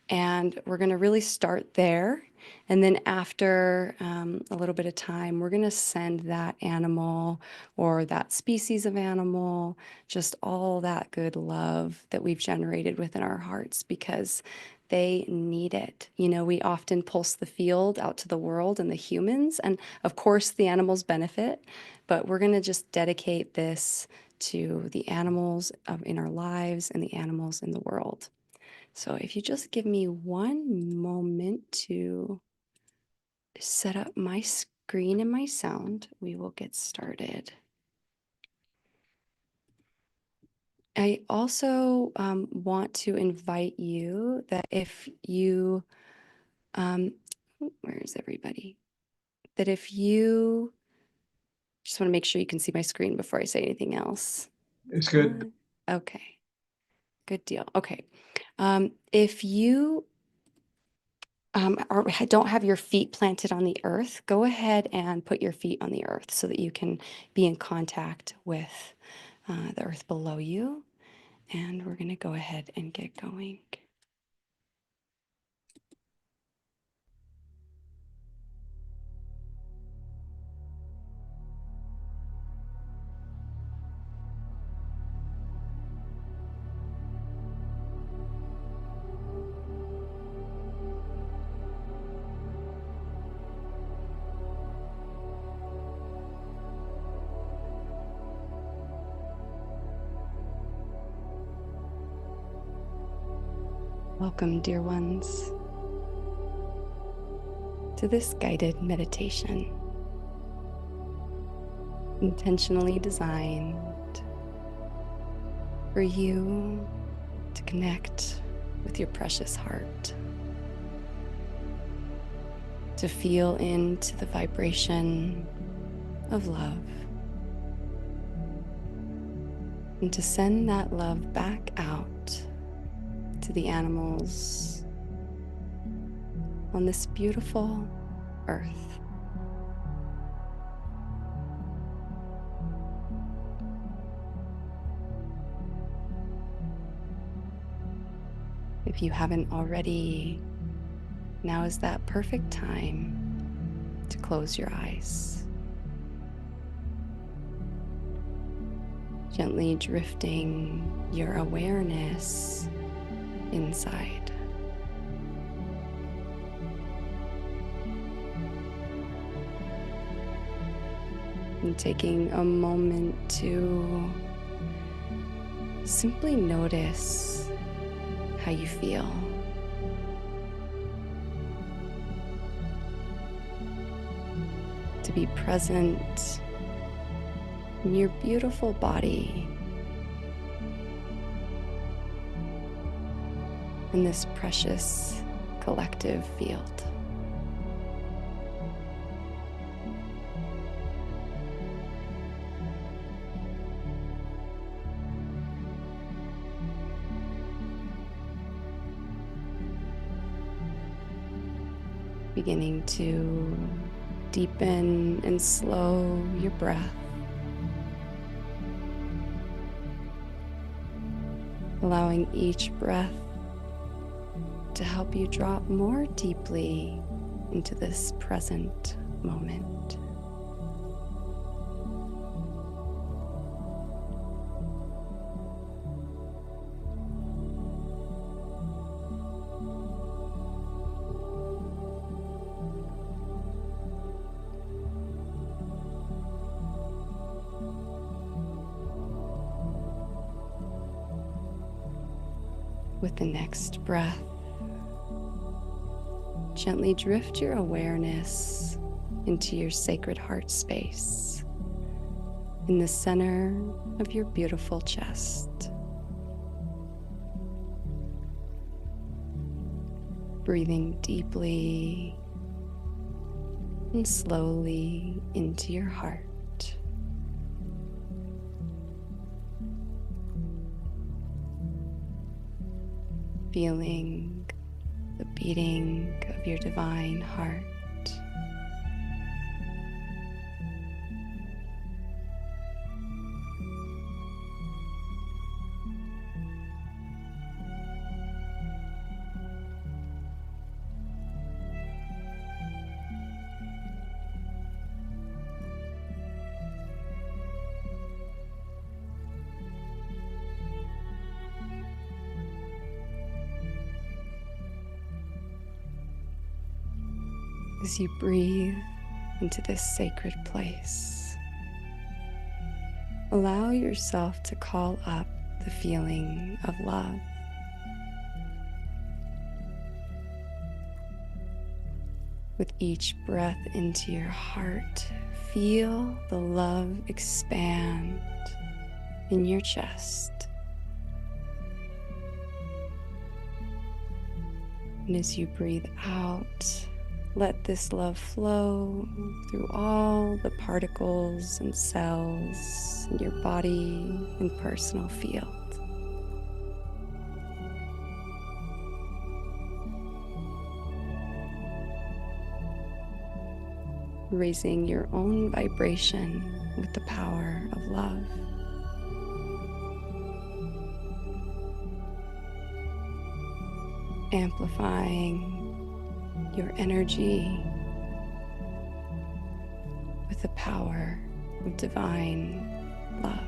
And we're gonna really start there. And then after a little bit of time, we're going to send that animal or that species of animal, just all that good love that we've generated within our hearts because they need it. We often pulse the field out to the world and the humans, and of course the animals benefit, but we're going to just dedicate this to the animals in our lives and the animals in the world. So if you just give me one moment to set up my screen and my sound, we will get started. I also want to invite you that if you, where is everybody? That if you, just want to make sure you can see my screen before I say anything else. It's good. Okay. Good deal. Okay. If you or don't have your feet planted on the earth, go ahead and put your feet on the earth so that you can be in contact with the earth below you. And we're going to go ahead and get going. Welcome, dear ones, to this guided meditation, intentionally designed for you to connect with your precious heart, to feel into the vibration of love, and to send that love back out to the animals on this beautiful earth. If you haven't already, now is that perfect time to close your eyes. Gently drifting your awareness inside. And taking a moment to simply notice how you feel. To be present in your beautiful body, in this precious collective field. Beginning to deepen and slow your breath. Allowing each breath to help you drop more deeply into this present moment. With the next breath, gently drift your awareness into your sacred heart space in the center of your beautiful chest. Breathing deeply and slowly into your heart. Feeling the beating of your divine heart. As you breathe into this sacred place, allow yourself to call up the feeling of love. With each breath into your heart, feel the love expand in your chest. And as you breathe out, let this love flow through all the particles and cells in your body and personal field. raising your own vibration with the power of love. Amplifying your energy with the power of divine love.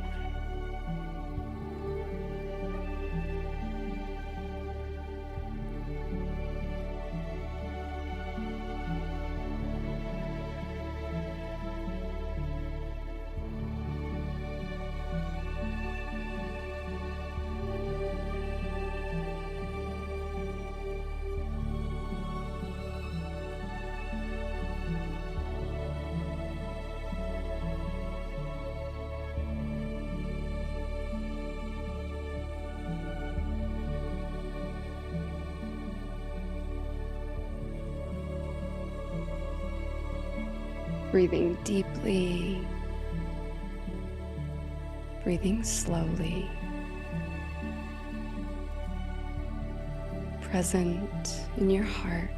Breathing deeply, breathing slowly, present in your heart,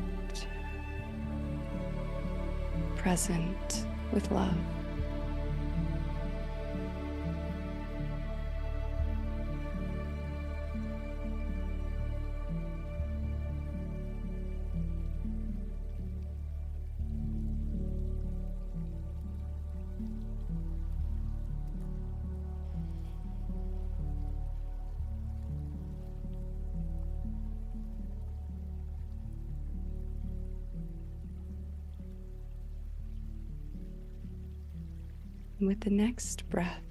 present with love. And with the next breath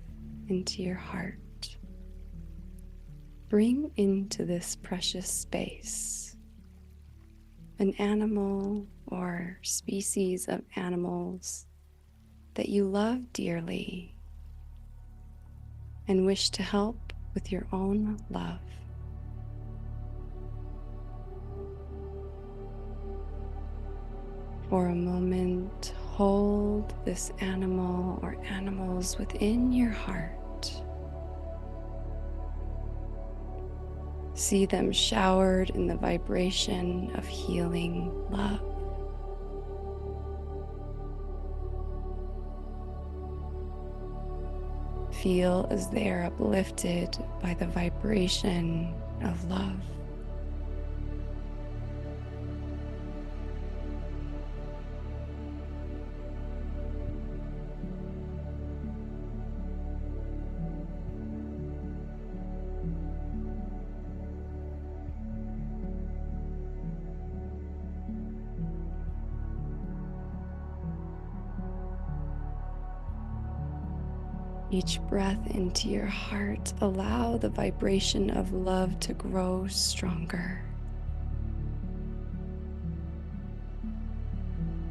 into your heart, bring into this precious space an animal or species of animals that you love dearly and wish to help with your own love. For a moment, hold this animal or animals within your heart. See them showered in the vibration of healing love. Feel as they are uplifted by the vibration of love. Each breath into your heart, allow the vibration of love to grow stronger.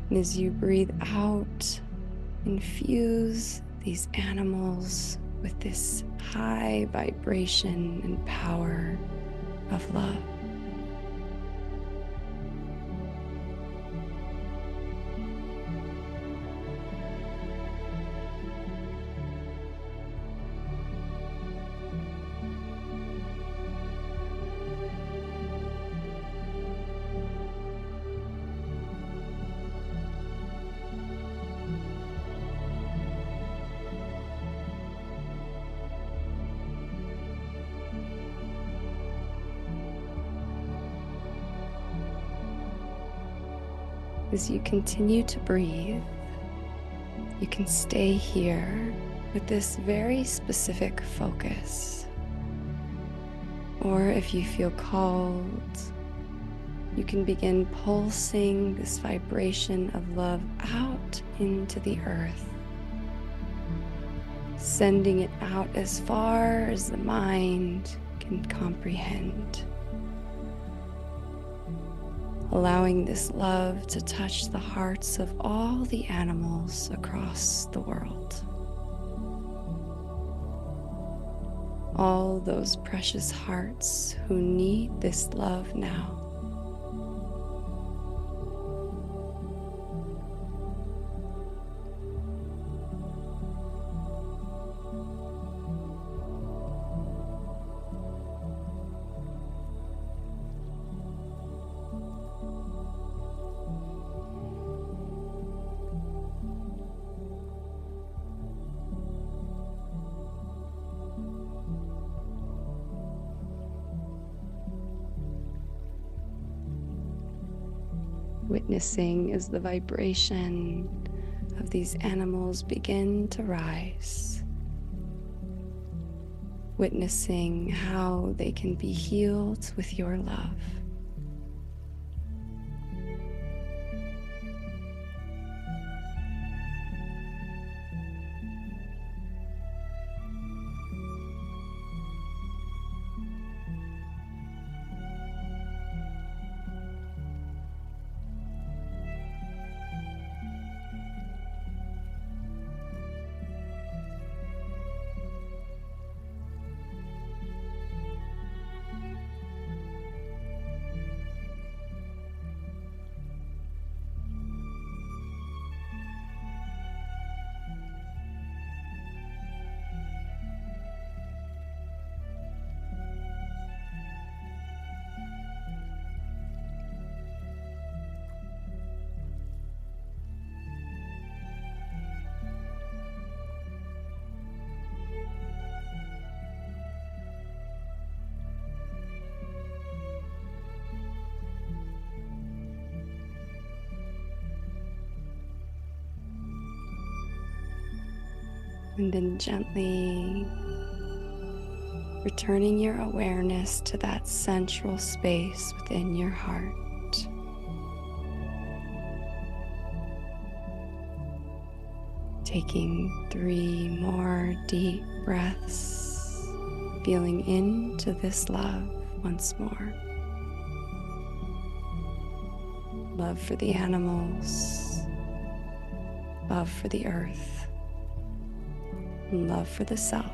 And as you breathe out, infuse these animals with this high vibration and power of love. As you continue to breathe, you can stay here with this very specific focus. Or if you feel called, you can begin pulsing this vibration of love out into the earth, sending it out as far as the mind can comprehend. Allowing this love to touch the hearts of all the animals across the world. All those precious hearts who need this love now. witnessing as the vibration of these animals begin to rise, witnessing how they can be healed with your love. And then gently returning your awareness to that central space within your heart. Taking 3 more deep breaths, feeling into this love once more. Love for the animals, love for the earth, and love for the self.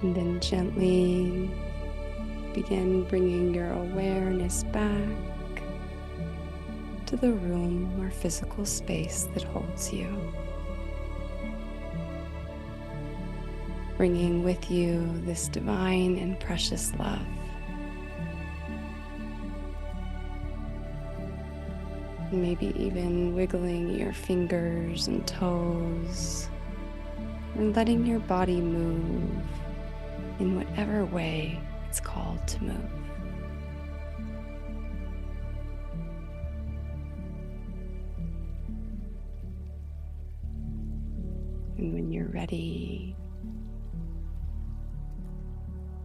And then gently begin bringing your awareness back to the room or physical space that holds you. Bringing with you this divine and precious love. Maybe even wiggling your fingers and toes, and letting your body move in whatever way it's called to move. And when you're ready,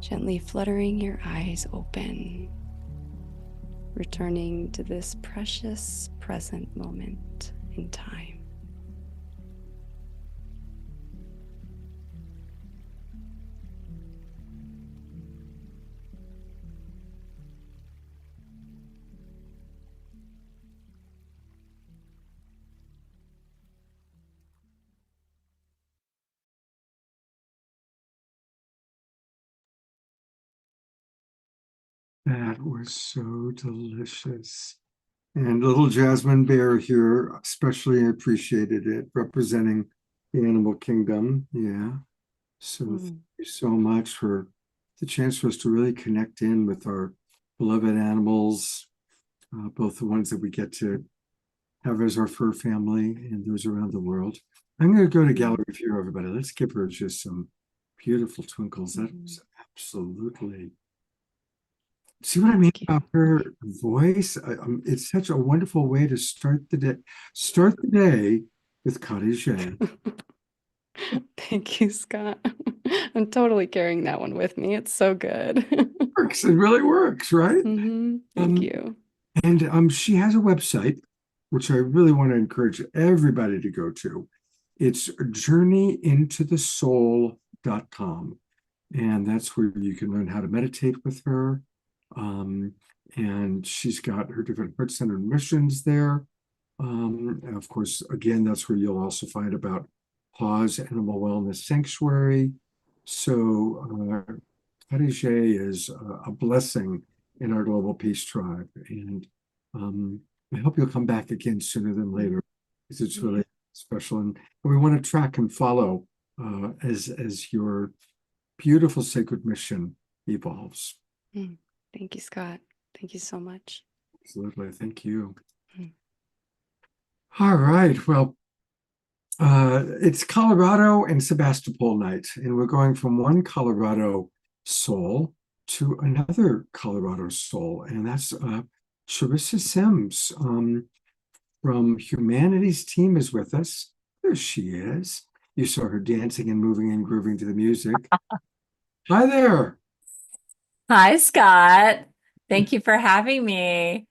gently fluttering your eyes open, returning to this precious present moment in time. That was so delicious. And little Jasmine Bear here especially appreciated it, representing the animal kingdom. Yeah. So thank you so much for the chance for us to really connect in with our beloved animals, both the ones that we get to have as our fur family and those around the world. I'm going to go to gallery view, everybody. Let's give her just some beautiful twinkles. That was absolutely. See what I mean about her voice? It's such a wonderful way to start the day. Start the day with Cottage. Thank you, Scott. I'm totally carrying that one with me. It's so good. Works. It really works, right? Thank you. And she has a website, which I really want to encourage everybody to go to. It's journeyintothesoul.com. And that's where you can learn how to meditate with her. And she's got her different heart-centered missions there. And of course, again, that's where you'll also find about Paws Animal Wellness Sanctuary. So Cottage is a blessing in our Global Peace Tribe. And I hope you'll come back again sooner than later. because it's really special, and we want to track and follow as your beautiful sacred mission evolves. Thank you, Scott. Thank you so much. Absolutely, thank you. Mm. All right, well, it's Colorado and Sebastopol night, and we're going from one Colorado soul to another Colorado soul, and that's Charissa Sims from Humanities Team is with us. There she is. You saw her dancing and moving and grooving to the music. Hi there. Hi, Scott. Thank you for having me.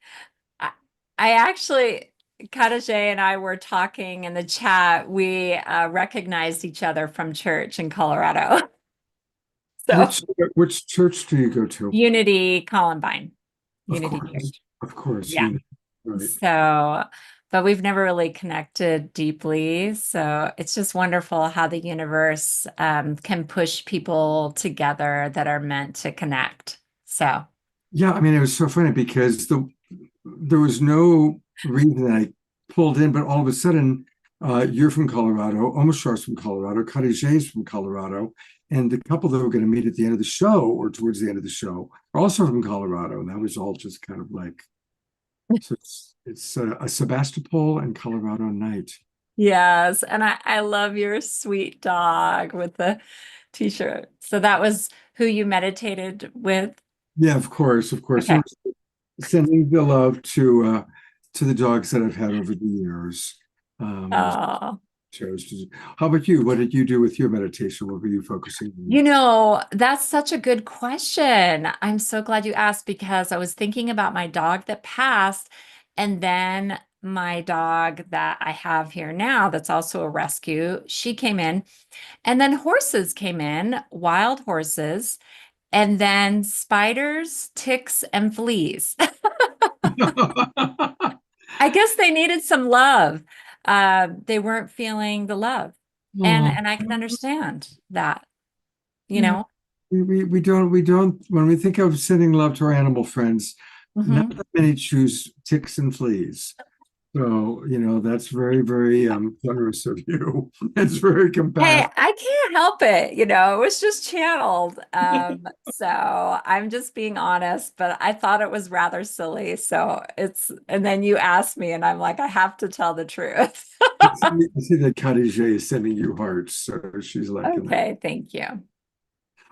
I actually, Kadej and I were talking in the chat. We recognized each other from church in Colorado. So Which church do you go to? Unity Columbine. Of Unity course, Church. of course. Yeah. Right. So, but we've never really connected deeply. So it's just wonderful how the universe can push people together that are meant to connect. So. Yeah, I mean, it was so funny because there was no reason that I pulled in, but all of a sudden, you're from Colorado, Omashar's from Colorado, Kadej's from Colorado, and the couple that were going to meet at the end of the show or towards the end of the show are also from Colorado, and that was all just kind of like, so it's a Sebastopol and Colorado night. Yes, and I love your sweet dog with the t-shirt. So that was who you meditated with? Yeah, of course. Okay. Sending the love to the dogs that I've had over the years. Oh. How about you? What did you do with your meditation? What were you focusing on? You know, that's such a good question. I'm so glad you asked because I was thinking about my dog that passed, and then my dog that I have here now, that's also a rescue, she came in, and then horses came in, wild horses, and then spiders, ticks, and fleas. I guess they needed some love. They weren't feeling the love. And I can understand that, you know. We don't when we think of sending love to our animal friends, not that many choose ticks and fleas. So, you know, that's very, very generous of you. It's very Hey, compassionate. I can't help it, you know, it was just channeled. So I'm just being honest, but I thought it was rather silly. So and then you asked me, and I'm like, I have to tell the truth. I see that Kadej is sending you hearts, so she's liking that. Okay, thank you.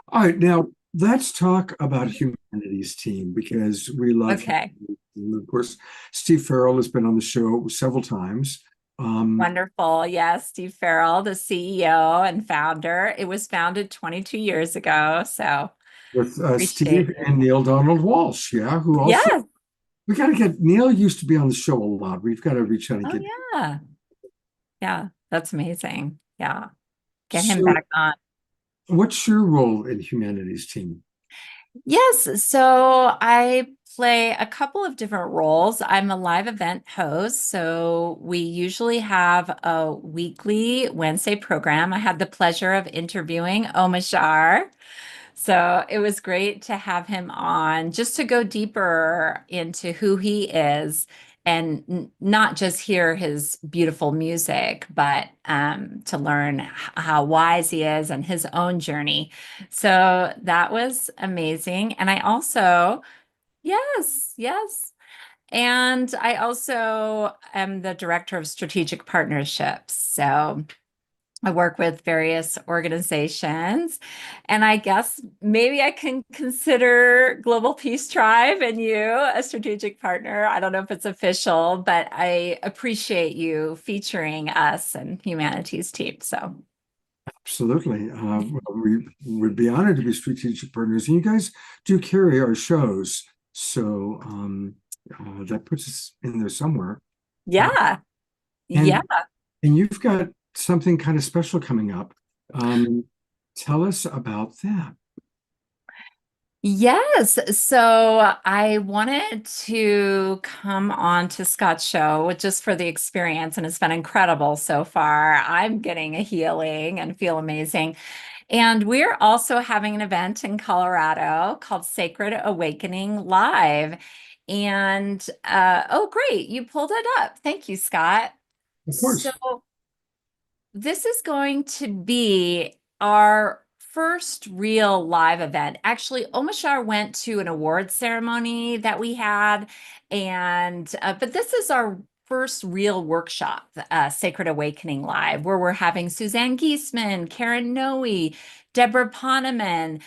All right, now let's talk about Humanities Team because we love Okay. him. Of course, Steve Farrell has been on the show several times. Wonderful. Yes, Steve Farrell, the CEO and founder. It was founded 22 years ago. So with appreciate Steve it. and Neil Donald Walsh, yeah, who also Yes. we got to get. Neil used to be on the show a lot. We've got to reach out and Oh, get. yeah. Yeah, that's amazing. Yeah. Get him So, back on. what's your role in Humanities Team? Yes, so I play a couple of different roles. I'm a live event host, so we usually have a weekly Wednesday program. I had the pleasure of interviewing Omashar. So it was great to have him on just to go deeper into who he is and not just hear his beautiful music, but to learn how wise he is and his own journey. So that was amazing. And I also, yes. And I also am the director of strategic partnerships. So I work with various organizations, and I guess maybe I can consider Global Peace Tribe and you a strategic partner. I don't know if it's official, but I appreciate you featuring us and Humanities Team. So Absolutely. We would be honored to be strategic partners. And you guys do carry our shows. So that puts us in there somewhere. yeah, And, yeah. And you've got something kind of special coming up. Tell us about that. Yes. So I wanted to come on to Scott's show just for the experience, and it's been incredible so far. I'm getting a healing and feel amazing. And we're also having an event in Colorado called Sacred Awakening Live. And oh, great. You pulled it up. Thank you, Scott. Of course. So this is going to be our first real live event. Actually, Omashar went to an award ceremony that we had, and but this is our first real workshop, Sacred Awakening Live, where we're having Suzanne Giesman, Karen Noe, Deborah Poneman.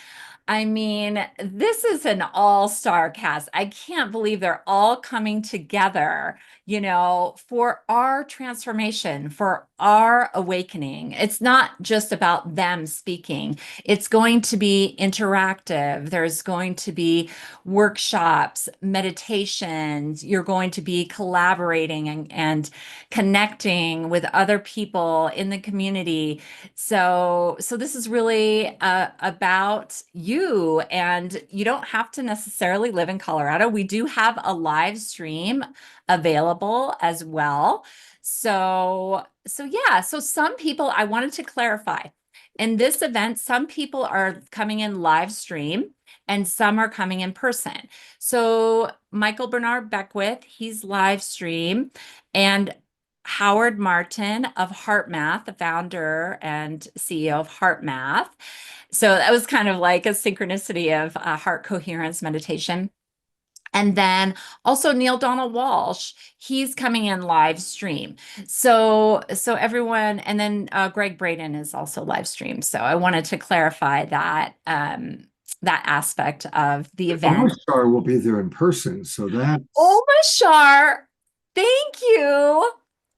I mean, this is an all-star cast. I can't believe they're all coming together, you know, for our transformation, for our awakening. It's not just about them speaking. It's going to be interactive. There's going to be workshops, meditations. You're going to be collaborating and connecting with other people in the community. So this is really about you, and you don't have to necessarily live in Colorado. We do have a live stream available as well. So yeah, so some people, I wanted to clarify, in this event, some people are coming in live stream and some are coming in person. So Michael Bernard Beckwith, he's live stream, and Howard Martin of HeartMath, the founder and CEO of HeartMath. So that was kind of like a synchronicity of heart coherence meditation. And then also Neil Donald Walsh, he's coming in live stream. So everyone, and then Greg Braden is also live stream. So I wanted to clarify that that aspect of the event. Omashar will be there in person, so that. Omashar, thank you.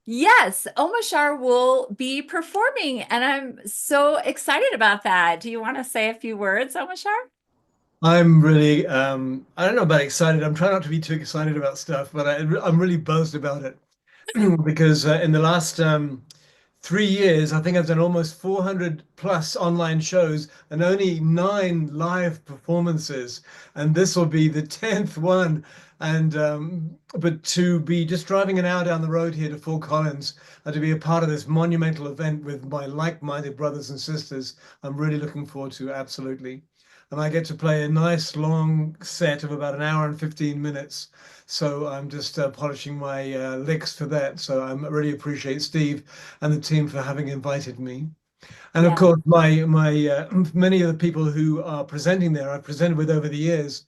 Yes, Omashar will be performing, and I'm so excited about that. Do you want to say a few words, Omashar? I'm really, I don't know about excited. I'm trying not to be too excited about stuff, but I'm really buzzed about it because in the last 3 years, I think I've done almost 400 plus online shows and only 9 live performances. And this will be the 10th one. And but to be just driving an hour down the road here to Fort Collins and to be a part of this monumental event with my like-minded brothers and sisters, I'm really looking forward to, absolutely. And I get to play a nice long set of about 1 hour and 15 minutes. So I'm just polishing my licks for that. So I really appreciate Steve and the team for having invited me. And of course, my many of the people who are presenting there, I've presented with over the years.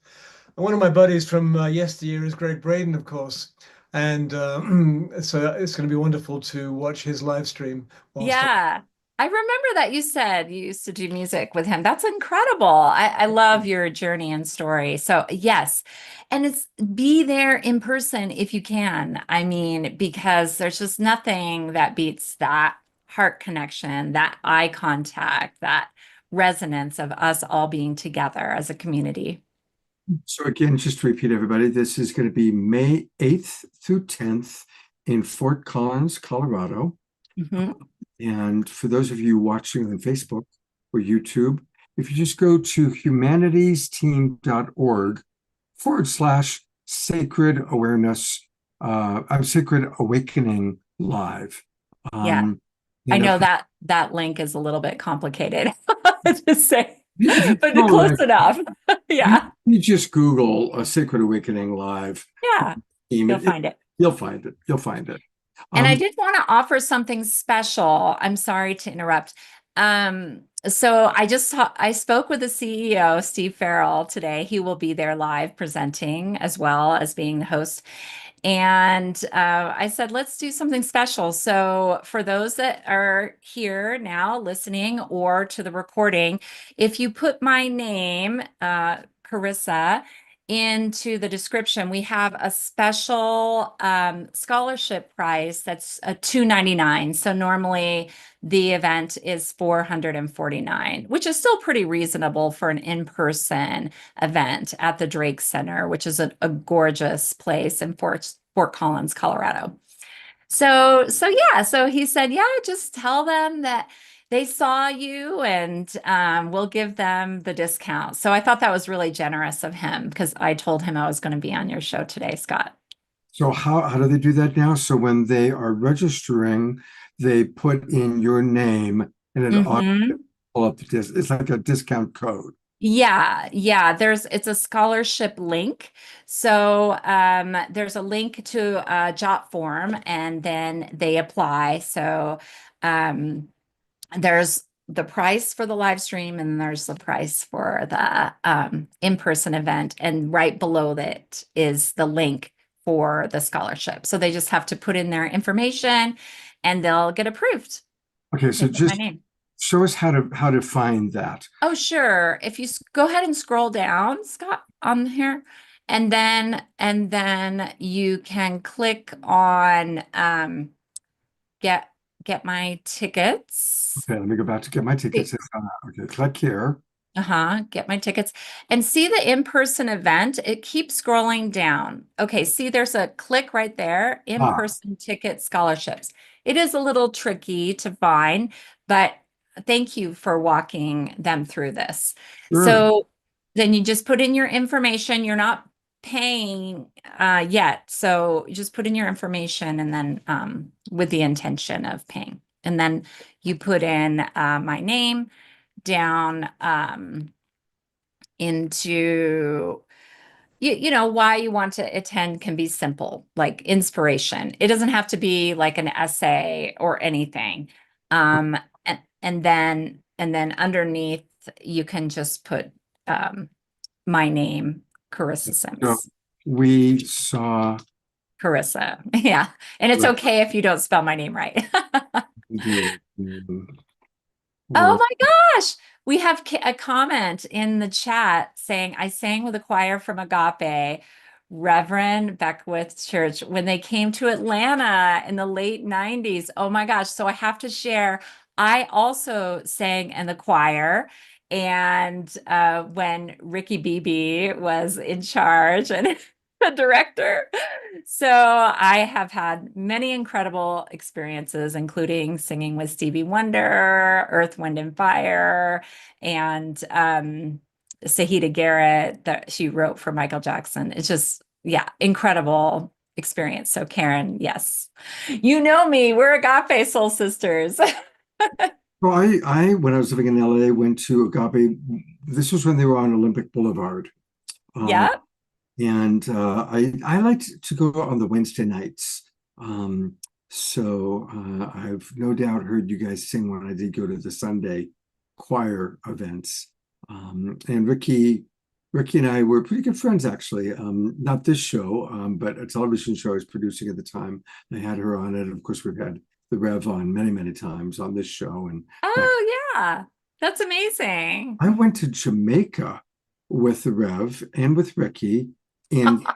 And one of my buddies from yesteryear is Greg Braden, of course. And so it's going to be wonderful to watch his live stream. Yeah. I remember that you said you used to do music with him. That's incredible. I love your journey and story. So yes, and it's be there in person if you can. I mean, because there's just nothing that beats that heart connection, that eye contact, that resonance of us all being together as a community. So again, just to repeat, everybody, this is going to be May 8th through 10th in Fort Collins, Colorado. Mm-hmm. And for those of you watching on Facebook or YouTube, if you just go to humanitiesteam.org/sacred awareness, Sacred Awakening Live. Yeah, I know that link is a little bit complicated to say, but close enough. Yeah. You just Google a Sacred Awakening Live. Yeah, you'll find it. You'll find it. You'll find it. And I did want to offer something special. I'm sorry to interrupt. So I spoke with the CEO, Steve Farrell, today. He will be there live presenting as well as being the host. And I said, let's do something special. So for those that are here now listening or to the recording, if you put my name, Carissa, into the description, we have a special scholarship prize that's $299. So normally the event is $449, which is still pretty reasonable for an in-person event at the Drake Center, which is a gorgeous place in Fort Collins, Colorado. So he said, yeah, just tell them that they saw you and we'll give them the discount. So I thought that was really generous of him because I told him I was going to be on your show today, Scott. So how do they do that now? So when they are registering, they put in your name and it automatically pull up the discount. It's like a discount code. Yeah, it's a scholarship link. So there's a link to a jot form and then they apply. So there's the price for the live stream and there's the price for the in-person event. And right below that is the link for the scholarship. So they just have to put in their information and they'll get approved. Okay, so They put my just name. show us how to find that. Oh, sure. If you go ahead and scroll down, Scott, on here, and then you can click on get my tickets. Okay, let me go back to get my tickets. Okay, click here. Get my tickets and see the in-person event. It keeps scrolling down. Okay, see there's a click right there, in-person ticket scholarships. It is a little tricky to find, but thank you for walking them through this. Sure. So then you just put in your information. You're not paying yet. So you just put in your information and then with the intention of paying. And then you put in my name down into you know why you want to attend can be simple, like inspiration. It doesn't have to be like an essay or anything. And then underneath you can just put my name, Carissa Sims. So we saw Carissa. Yeah. And it's Right. okay if you don't spell my name right. Oh Oh my gosh. We have a comment in the chat saying, I sang with a choir from Agape, Reverend Beckwith Church, when they came to Atlanta in the late 90s. Oh my gosh. So I have to share. I also sang in the choir. And when Ricky Beebe was in charge and the director. So I have had many incredible experiences, including singing with Stevie Wonder, Earth, Wind and Fire, and Sahita Garrett that she wrote for Michael Jackson. It's just, yeah, incredible experience. So Karen, yes, you know me, we're Agape Soul Sisters. Well, I when I was living in LA, went to Agape. This was when they were on Olympic Boulevard. Yeah. And I liked to go on the Wednesday nights. So I've no doubt heard you guys sing when I did go to the Sunday choir events. And Ricky and I were pretty good friends, actually. Not this show, but a television show I was producing at the time. I had her on it. Of course, we've had the Rev on many times on this show. And Oh, yeah. That's amazing. I went to Jamaica with the Rev and with Ricky, and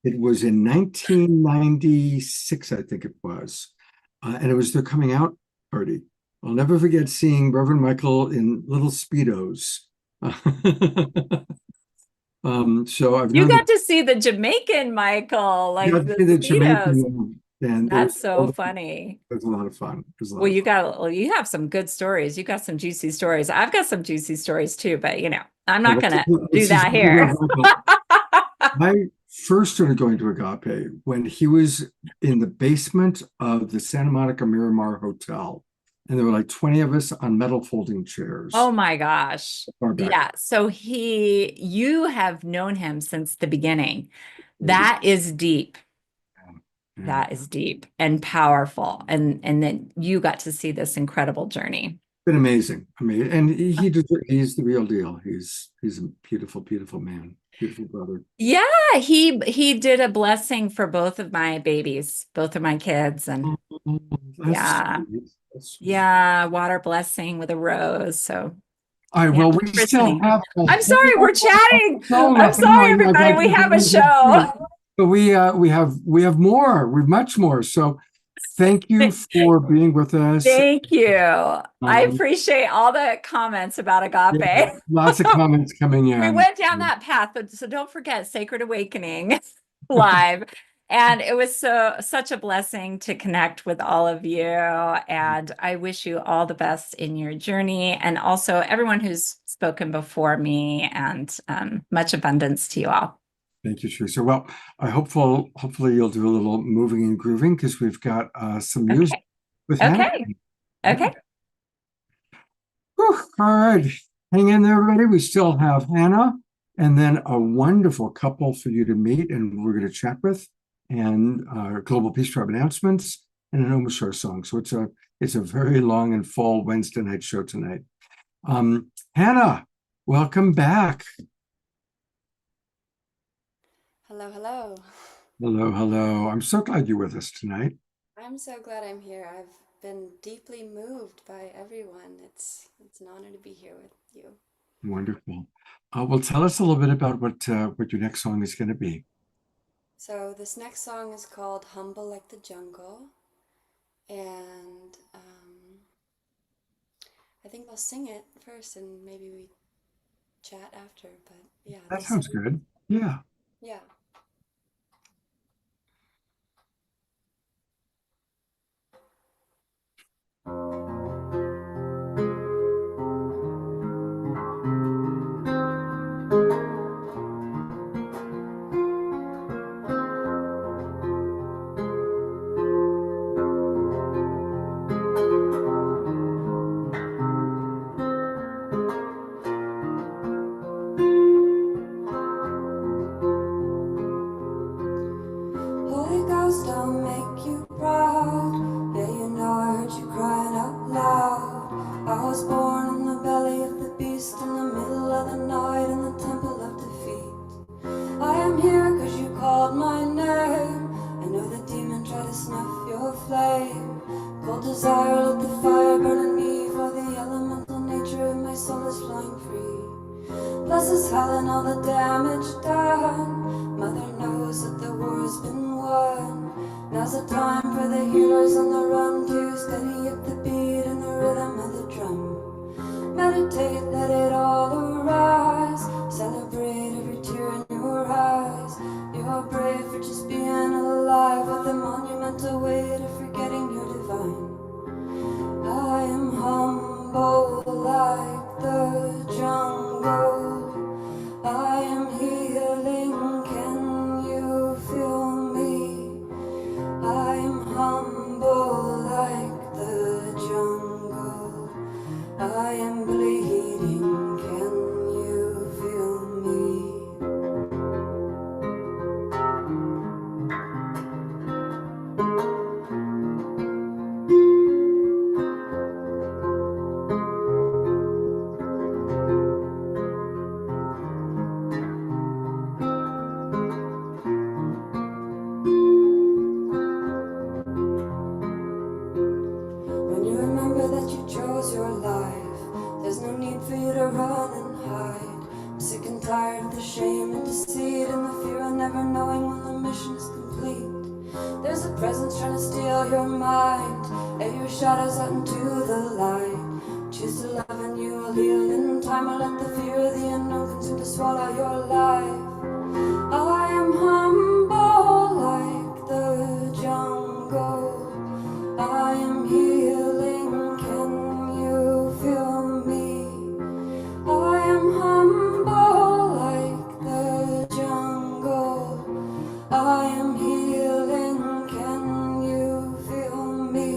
it was in 1996, I think it was. And it was their coming out party. I'll never forget seeing Reverend Michael in little Speedos. So I've You known got to see the Jamaican Michael, like the Speedos. and That's so funny. It was a lot of fun. It was a lot Well, of fun. you have some good stories. You got some juicy stories. I've got some juicy stories too, but you know, I'm not gonna do that here. I first started going to Agape when he was in the basement of the Santa Monica Miramar Hotel. And there were like 20 of us on metal folding chairs. Oh my gosh. Far back. Yeah. So you have known him since the beginning. That is deep. Yeah. That is deep and powerful. And then you got to see this incredible journey. Been amazing. I mean, and he's the real deal. He's a beautiful man, beautiful brother. Yeah, he did a blessing for both of my babies, both of my kids, and yeah. Yeah, water blessing with a rose. So all right, well, we still have I'm sorry, we're chatting. I'm sorry, everybody. We have a show. But we have more. We have much more. So thank you for being with us. Thank you. I appreciate all the comments about Agape. Yeah, lots of comments coming in. We went down that path, but so don't forget Sacred Awakening live. And it was such a blessing to connect with all of you. And I wish you all the best in your journey, and also everyone who's spoken before me, and much abundance to you all. Thank you, Teresa. Well, hopefully you'll do a little moving and grooving, because we've got some music with Hannah. Okay. Whew, all right. Hang in there, everybody. We still have Hannah and then a wonderful couple for you to meet and we're going to chat with, and Global Peace Tribe announcements and an Omashore song. So it's a very long and full Wednesday night show tonight. Hannah, welcome back. Hello, hello. Hello, hello. I'm so glad you're with us tonight. I'm so glad I'm here. I've been deeply moved by everyone. It's an honor to be here with you. Wonderful. Well, tell us a little bit about what your next song is going to be. So this next song is called Humble Like the Jungle, and I think I'll sing it first and maybe we chat after, but yeah. That this sounds song- good. Yeah. Yeah. Holy Ghost, I'll make you proud. Yeah, you know I heard you crying out loud. I was born in the belly of the beast, in the middle of the night, in the temple of defeat. I am here cause you called my name. I know the demon tried to snuff your flame. Cold desire, let the fire burn in me, for the elemental nature of my soul is flying free. Bless us hell and all the damage done. Mother knows that the war's been won. Now's the time for the healers on the run to steady up the beat and the rhythm of the drum. Meditate, let it all arise. Celebrate every tear in your eyes. You're brave for just being alive, with the monumental weight of forgetting you're divine. I am humble like the jungle. I am healing, can you feel me? I am humble like the jungle. I am bleeding, can you feel me? When you remember that you chose your life, there's no need for you to run and hide. I'm sick and tired of the shame and deceit and the fear of never knowing when the mission is complete. There's a presence trying to steal your mind. Air your shadows out into the light. Choose to love and you will heal in time, or let the fear of the unknown consume to swallow your life. I am humble like the jungle. I am healing, can you feel me? I am humble like the jungle. I am healing, can you feel me?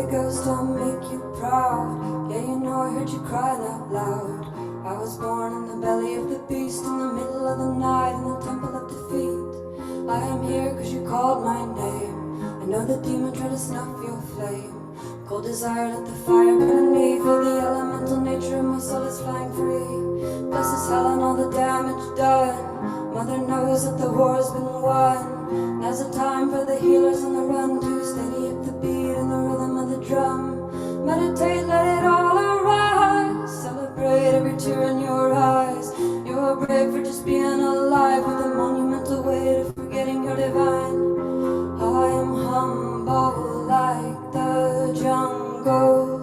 Holy Ghost, I'll make you proud. Yeah, you know I heard you crying out loud. I was born in the belly of the beast, in the middle of the night, in the temple of defeat. I am here cause you called my name. I know the demon tried to snuff your flame. Cold desire, let the fire burn in me. Feel the elemental nature of my soul is flying free. Bless this hell and all the damage done. Mother knows that the war's been won. Now's the time for the healers on the run to steady up the beat and the rhythm of the drum. Meditate, let it all arise. Celebrate every tear in your eyes. You're brave for just being alive, with a monumental weight of forgetting you're divine. I am humble like the jungle.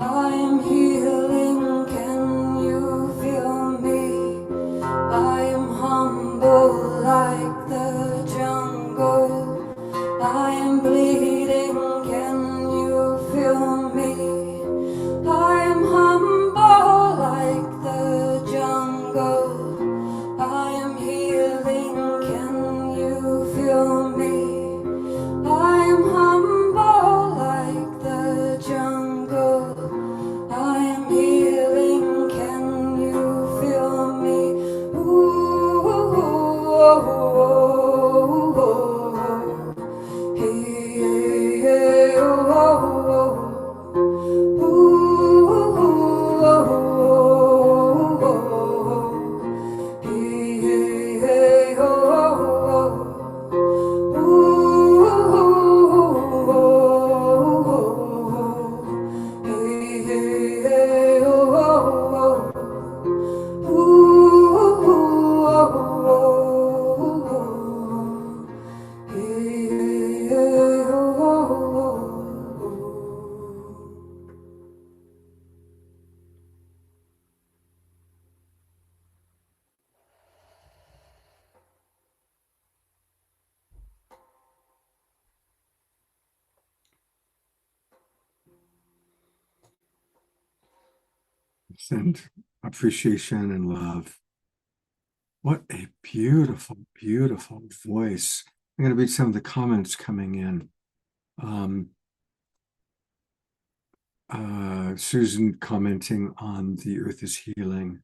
I am healing, can you feel me? I am humble like the jungle. I am bleeding, can you feel me? I am humble like the jungle. I am healing, can you feel me? I am humble like the jungle. I am healing, can you feel me? Ooh, oh, oh, oh. Hey, hey, oh, oh, oh. Ooh, oh, oh, oh. Hey, hey, hey, oh, oh, oh. Send appreciation and love. What a beautiful, beautiful voice. I'm going to read some of the comments coming in. Susan commenting on the earth is healing.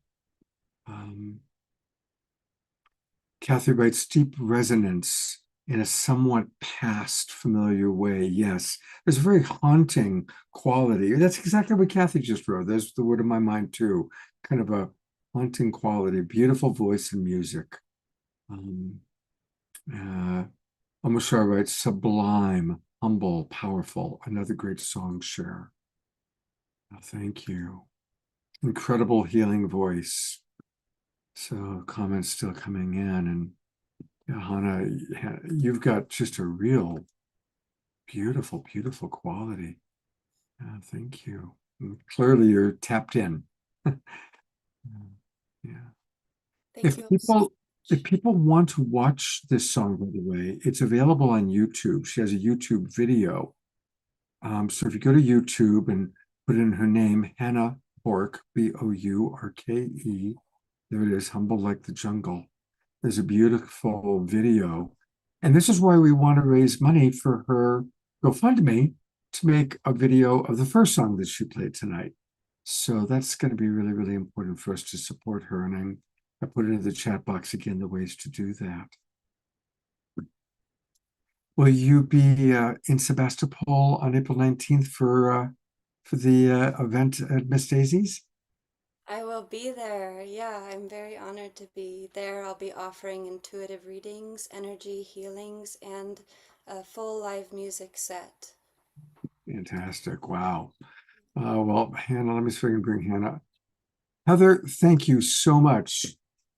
Kathy writes, deep resonance in a somewhat past familiar way. Yes, there's a very haunting quality. That's exactly what Kathy just wrote. That's the word of my mind too. Kind of a haunting quality, beautiful voice and music. Amashar writes, sublime, humble, powerful. Another great song share. Thank you. Incredible healing voice. So comments still coming in, and Hannah, you've got just a real beautiful, beautiful quality. Thank you. And clearly you're tapped in. Yeah. Thank you so much. If people want to watch this song, by the way, it's available on YouTube. She has a YouTube video. So if you go to YouTube and put in her name, Hannah Bourke, Bourke, there it is, Humble Like the Jungle. There's a beautiful video. And this is why we want to raise money for her GoFundMe to make a video of the first song that she played tonight. So that's going to be really, really important for us to support her. And I put it in the chat box again, the ways to do that. Will you be in Sebastopol on April 19th for the event at Miss Daisy's? I will be there. Yeah, I'm very honored to be there. I'll be offering intuitive readings, energy healings, and a full live music set. Fantastic. Wow. Well, Hannah, let me see if I can bring Hannah. Heather, thank you so much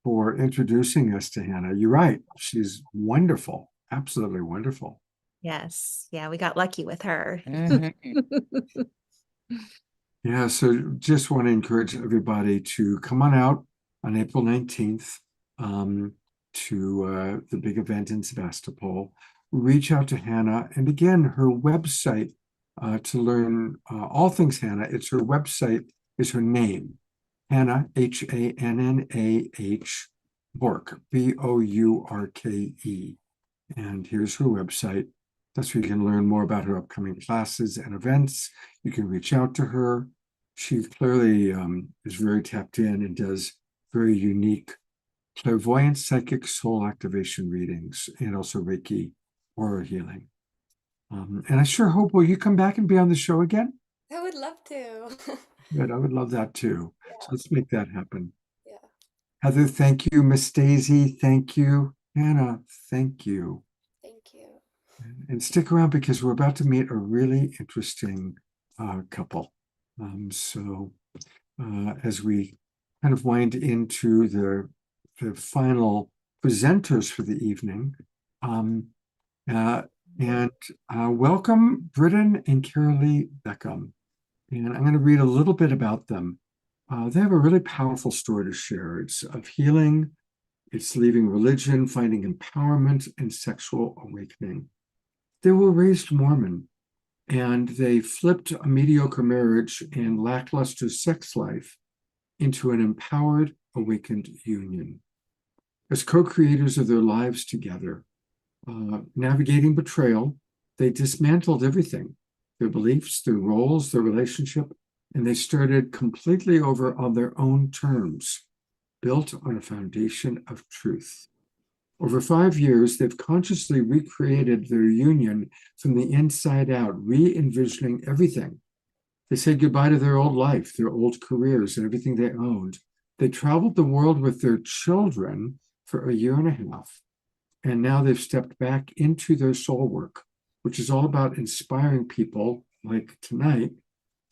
for introducing us to Hannah. You're right. She's wonderful. Absolutely wonderful. Yes. Yeah, we got lucky with her. Yeah, so just want to encourage everybody to come on out on April 19th to the big event in Sebastopol. Reach out to Hannah. And again, her website to learn all things Hannah, it's her website, is her name, Hannah, H-A-N-N-A-H, Bourke, B-O-U-R-K-E. And here's her website. That's where you can learn more about her upcoming classes and events. You can reach out to her. She clearly is very tapped in and does very unique clairvoyant, psychic, soul activation readings, and also Reiki aura healing. And I sure hope, will you come back and be on the show again? I would love to. Good, I would love that too. Yeah. So let's make that happen. Yeah. Heather, thank you. Miss Daisy, thank you. Hannah, thank you. Thank you. And stick around because we're about to meet a really interesting couple. As we kind of wind into the final presenters for the evening, welcome Britton and Carolee Beckham. And I'm going to read a little bit about them. They have a really powerful story to share. It's of healing, it's leaving religion, finding empowerment, and sexual awakening. They were raised Mormon, and they flipped a mediocre marriage and lackluster sex life into an empowered, awakened union. As co-creators of their lives together, navigating betrayal, they dismantled everything, their beliefs, their roles, their relationship, and they started completely over on their own terms, built on a foundation of truth. Over 5 years, they've consciously recreated their union from the inside out, re-envisioning everything. They said goodbye to their old life, their old careers, and everything they owned. They traveled the world with their children for a year and a half, and now they've stepped back into their soul work, which is all about inspiring people like tonight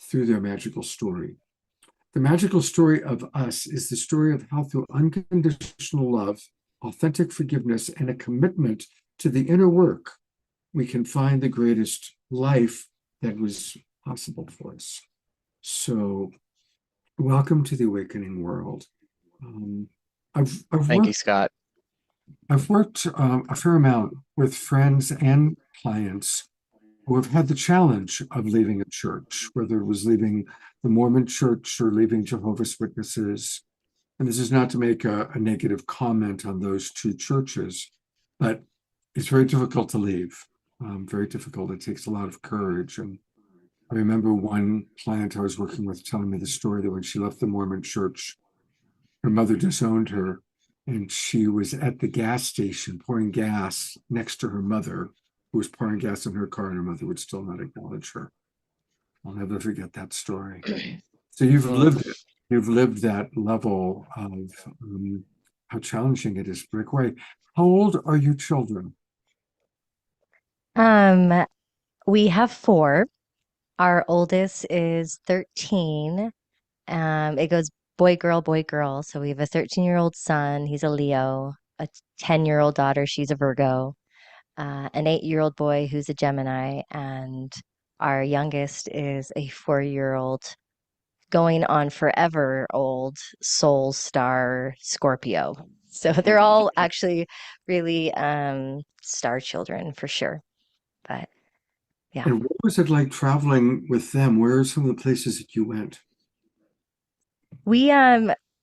through their magical story. The magical story of us is the story of how through unconditional love, authentic forgiveness, and a commitment to the inner work, we can find the greatest life that was possible for us. So, welcome to the Awakening World. Thank you, Scott. I've worked a fair amount with friends and clients who have had the challenge of leaving a church, whether it was leaving the Mormon church or leaving Jehovah's Witnesses. And this is not to make a negative comment on those two churches, but it's very difficult to leave. Very difficult. It takes a lot of courage. And I remember one client I was working with telling me the story that when she left the Mormon church, her mother disowned her, and she was at the gas station pouring gas next to her mother, who was pouring gas in her car, and her mother would still not acknowledge her. I'll never forget that story. So you've lived it. You've lived that level of how challenging it is to break away. How old are your children? We have 4. Our oldest is 13. It goes boy, girl. So we have a 13-year-old son. He's a Leo. A 10-year-old daughter. She's a Virgo. An 8-year-old boy who's a Gemini. And our youngest is a 4-year-old going on forever old soul star Scorpio. So they're all actually really star children for sure. But yeah. And what was it like traveling with them? Where are some of the places that you went? We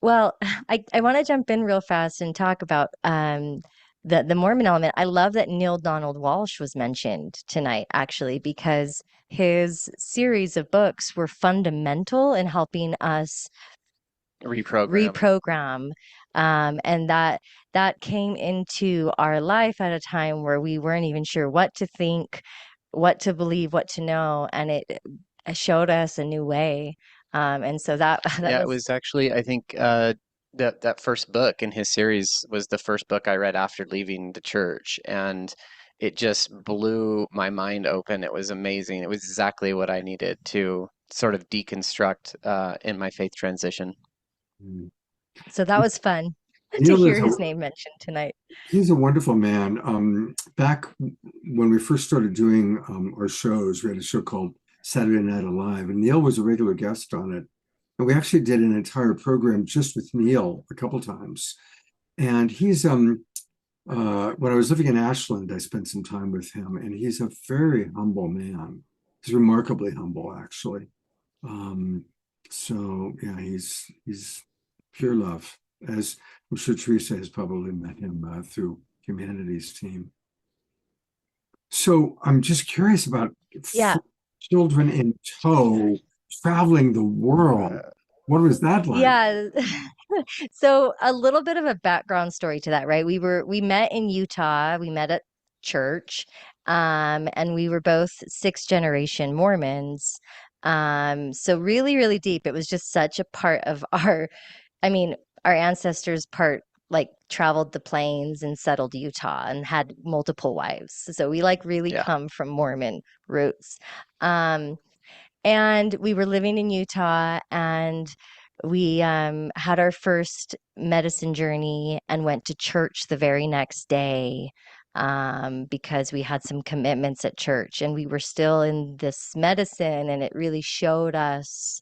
well, I want to jump in real fast and talk about the Mormon element. I love that Neil Donald Walsh was mentioned tonight, actually, because his series of books were fundamental in helping us reprogram. And that came into our life at a time where we weren't even sure what to think, what to believe, what to know, and it showed us a new way. And so that Yeah, it was actually, I think, that first book in his series was the first book I read after leaving the church, and it just blew my mind open. It was amazing. It was exactly what I needed to sort of deconstruct in my faith transition. So that was fun to Neil hear is his name mentioned tonight. He's a wonderful man. Back when we first started doing our shows, we had a show called Saturday Night Alive, and Neil was a regular guest on it. And we actually did an entire program just with Neil a couple times. And he's when I was living in Ashland, I spent some time with him, and he's a very humble man. He's remarkably humble, actually. So yeah, he's pure love, as I'm sure Teresa has probably met him through Humanities Team. So I'm just curious about Yeah. children in tow traveling the world. What was that like? Yeah. So a little bit of a background story to that, right? We met in Utah. We met at church. And we were both sixth generation Mormons. So really, really deep. It was just such a part of I mean, our ancestors like traveled the plains and settled Utah and had multiple wives. So we like really Yeah. come from Mormon roots. Um, and we were living in Utah, and we had our first medicine journey and went to church the very next day, because we had some commitments at church, and we were still in this medicine, and it really showed us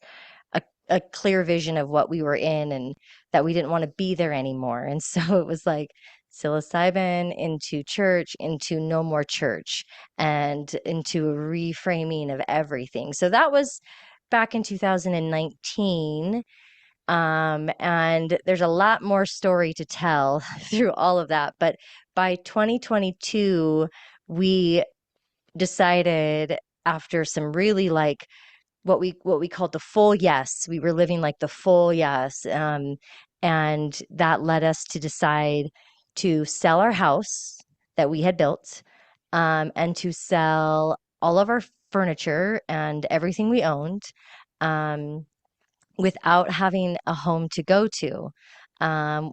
a clear vision of what we were in and that we didn't want to be there anymore. And so it was like psilocybin into church, into no more church, and into a reframing of everything. So that was back in 2019. And there's a lot more story to tell through all of that. But by 2022, we decided, after some really like what we called the full yes. We were living like the full yes. And that led us to decide to sell our house that we had built, and to sell all of our furniture and everything we owned, um, without having a home to go to. And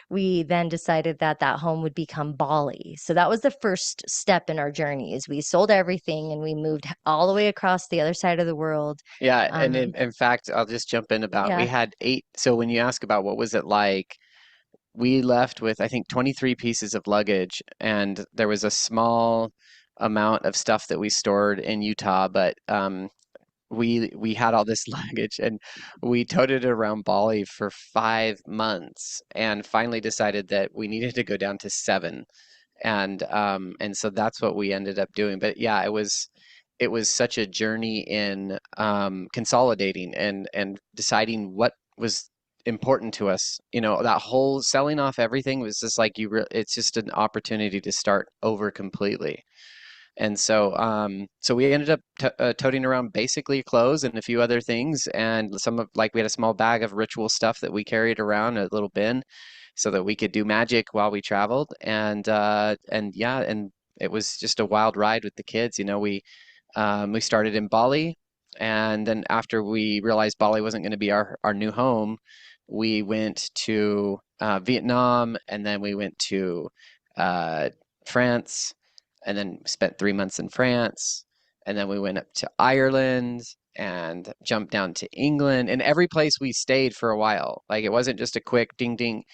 we then decided that that home would become Bali. So that was the first step in our journey, is we sold everything and we moved all the way across the other side of the world. Yeah, and in fact, I'll just jump in about we Yeah. had 8. So when you ask about what was it like, we left with I think 23 pieces of luggage, and there was a small amount of stuff that we stored in Utah, but we had all this luggage, and we toted it around Bali for 5 months, and finally decided that we needed to go down to 7, and so that's what we ended up doing. But yeah, it was such a journey in consolidating and deciding what was important to us. That whole selling off everything was just like it's just an opportunity to start over completely. And so we ended up toting around basically clothes and a few other things, and like we had a small bag of ritual stuff that we carried around, a little bin, so that we could do magic while we traveled. And yeah, and it was just a wild ride with the kids. We started in Bali, and then after we realized Bali wasn't going to be our new home, we went to Vietnam, and then we went to France, and then spent 3 months in France, and then we went up to Ireland and jumped down to England. And every place we stayed for a while. Like, it wasn't just a quick ding ding,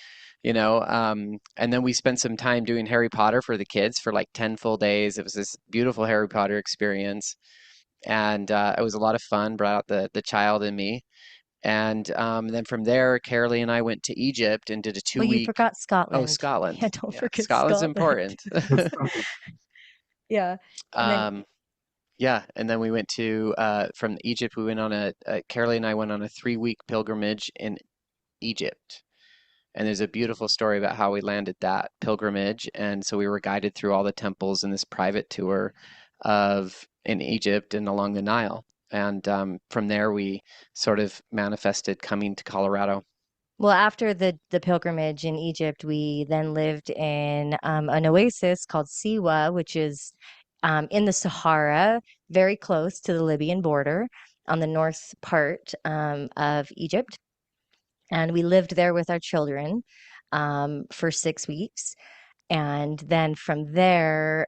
and then we spent some time doing Harry Potter for the kids for like 10 full days. It was this beautiful Harry Potter experience, and it was a lot of fun. Brought out the child in me. And then from there, Carolee and I went to Egypt and did a Well, you 2-week. forgot Oh, Scotland. Scotland. Yeah, don't Yeah, forget Scotland's Scotland. important. Yeah. And then Um, yeah, and then we went to from Egypt. We went on Carolee and I went on a 3-week pilgrimage in Egypt, and there's a beautiful story about how we landed that pilgrimage. And so we were guided through all the temples in this private tour in Egypt and along the Nile. And from there, we sort of manifested coming to Colorado. Well, after the pilgrimage in Egypt, we then lived in an oasis called Siwa, which is in the Sahara, very close to the Libyan border on the north part of Egypt. And we lived there with our children for 6 weeks. And then from there,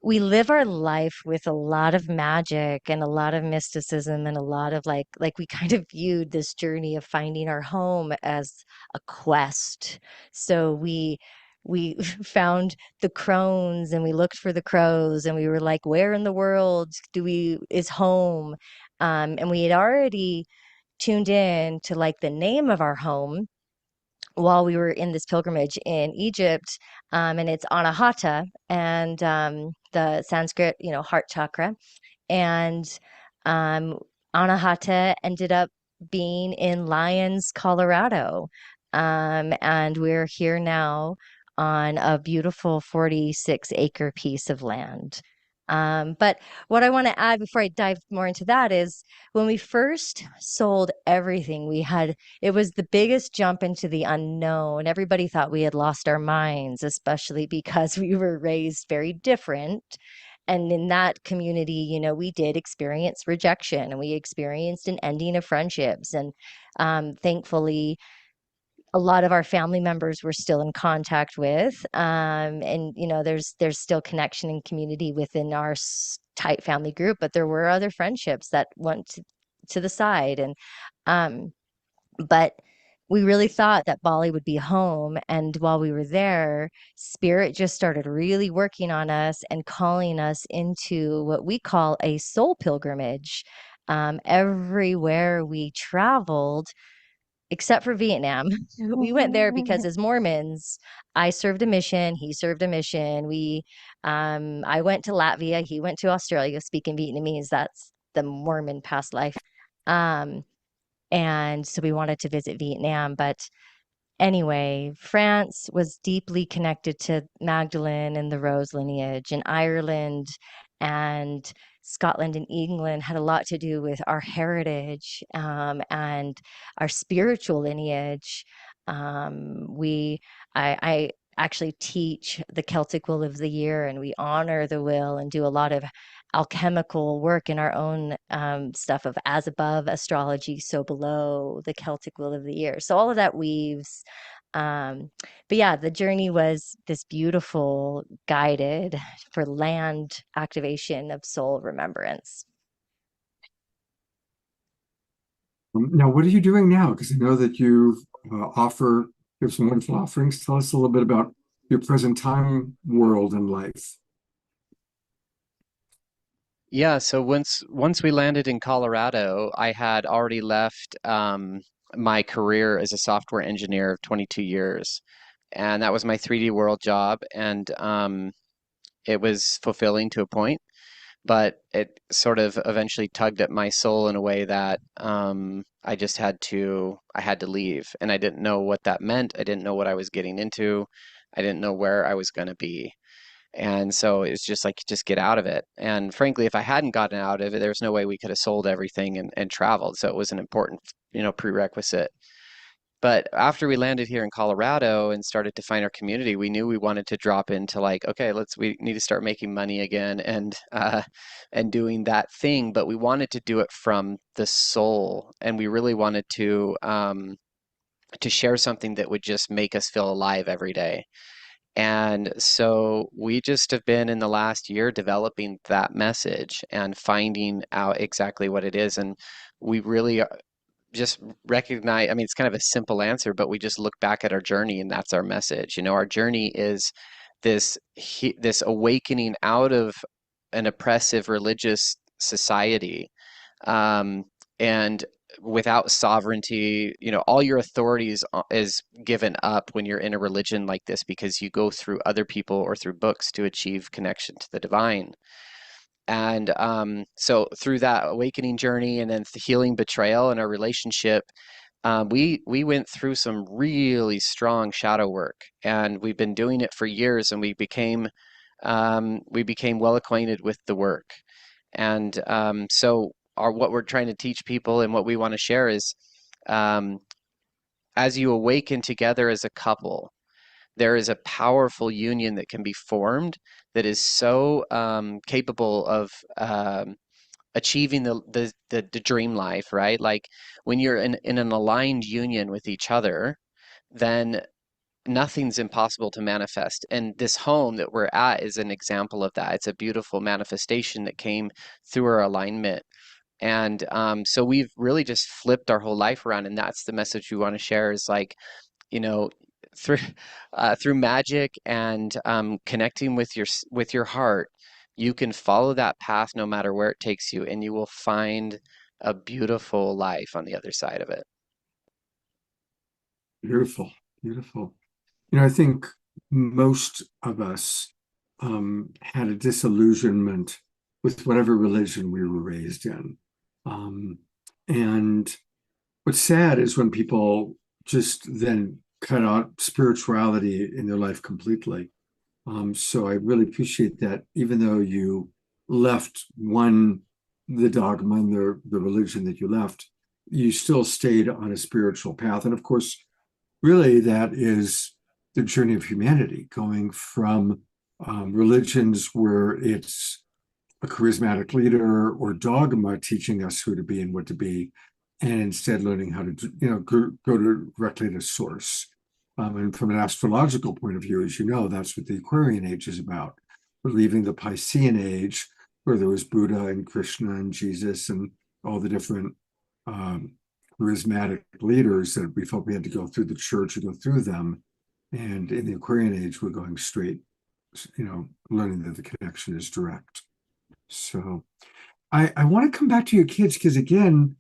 we live our life with a lot of magic and a lot of mysticism and a lot of like we kind of viewed this journey of finding our home as a quest. So we found the crones, and we looked for the crows, and we were like, where in the world is home? And we had already tuned in to like the name of our home while we were in this pilgrimage in Egypt, and it's Anahata, and the Sanskrit, heart chakra, and um, Anahata ended up being in Lyons, Colorado, and we're here now on a beautiful 46-acre piece of land. But what I want to add before I dive more into that is when we first sold everything, it was the biggest jump into the unknown. Everybody thought we had lost our minds, especially because we were raised very different. And in that community, you know, we did experience rejection and we experienced an ending of friendships. And thankfully, a lot of our family members we're still in contact with. And, you know, there's still connection and community within our tight family group, but there were other friendships that went to the side. And, but we really thought that Bali would be home. And while we were there, Spirit just started really working on us and calling us into what we call a soul pilgrimage. Everywhere we traveled, except for Vietnam, we went there because as Mormons, I served a mission, he served a mission. I went to Latvia, he went to Australia speaking Vietnamese. That's the Mormon past life. And so we wanted to visit Vietnam, but anyway, France was deeply connected to Magdalene and the Rose lineage, and Ireland and Scotland and England had a lot to do with our heritage and our spiritual lineage. I actually teach the Celtic Will of the Year, and we honor the will and do a lot of alchemical work in our own stuff of as above astrology, so below, the Celtic Will of the Year. So all of that weaves. But yeah, the journey was this beautiful guided for land activation of soul remembrance. Now, what are you doing now? Because I know that you have some wonderful offerings. Tell us a little bit about your present time world and life. Yeah, so once we landed in Colorado, I had already left my career as a software engineer of 22 years. And that was my 3D World job. And it was fulfilling to a point, but it sort of eventually tugged at my soul in a way that I had to leave. And I didn't know what that meant. I didn't know what I was getting into. I didn't know where I was going to be. And so it was just like, just get out of it. And frankly, if I hadn't gotten out of it, there was no way we could have sold everything and traveled. So it was an important, prerequisite. But after we landed here in Colorado and started to find our community, we knew we wanted to drop into like, okay, we need to start making money again and doing that thing. But we wanted to do it from the soul, and we really wanted to share something that would just make us feel alive every day. And so we just have been in the last year developing that message and finding out exactly what it is. And we really just recognize, I mean, it's kind of a simple answer, but we just look back at our journey and that's our message. Our journey is this awakening out of an oppressive religious society. And without sovereignty, all your authorities is given up when you're in a religion like this, because you go through other people or through books to achieve connection to the divine. And so through that awakening journey and then the healing betrayal in our relationship, we went through some really strong shadow work, and we've been doing it for years, and we became well acquainted with the work. And so what we're trying to teach people and what we want to share is, as you awaken together as a couple, there is a powerful union that can be formed that is so capable of achieving the dream life, right? Like when you're in an aligned union with each other, then nothing's impossible to manifest. And this home that we're at is an example of that. It's a beautiful manifestation that came through our alignment. And so we've really just flipped our whole life around, and that's the message we want to share is like, through magic and connecting with your heart, you can follow that path no matter where it takes you, and you will find a beautiful life on the other side of it. Beautiful, beautiful. I think most of us had a disillusionment with whatever religion we were raised in. And what's sad is when people just then cut out spirituality in their life completely. So I really appreciate that, even though you left the dogma and the religion that you left, you still stayed on a spiritual path. And of course, really, that is the journey of humanity, going from religions where it's a charismatic leader or dogma teaching us who to be and what to be, and instead learning how to, go directly to source. And from an astrological point of view, as you know, that's what the Aquarian Age is about. We're leaving the Piscean Age, where there was Buddha and Krishna and Jesus and all the different charismatic leaders that we felt we had to go through the church or go through them. And in the Aquarian Age, we're going straight, learning that the connection is direct. So I want to come back to your kids, because again,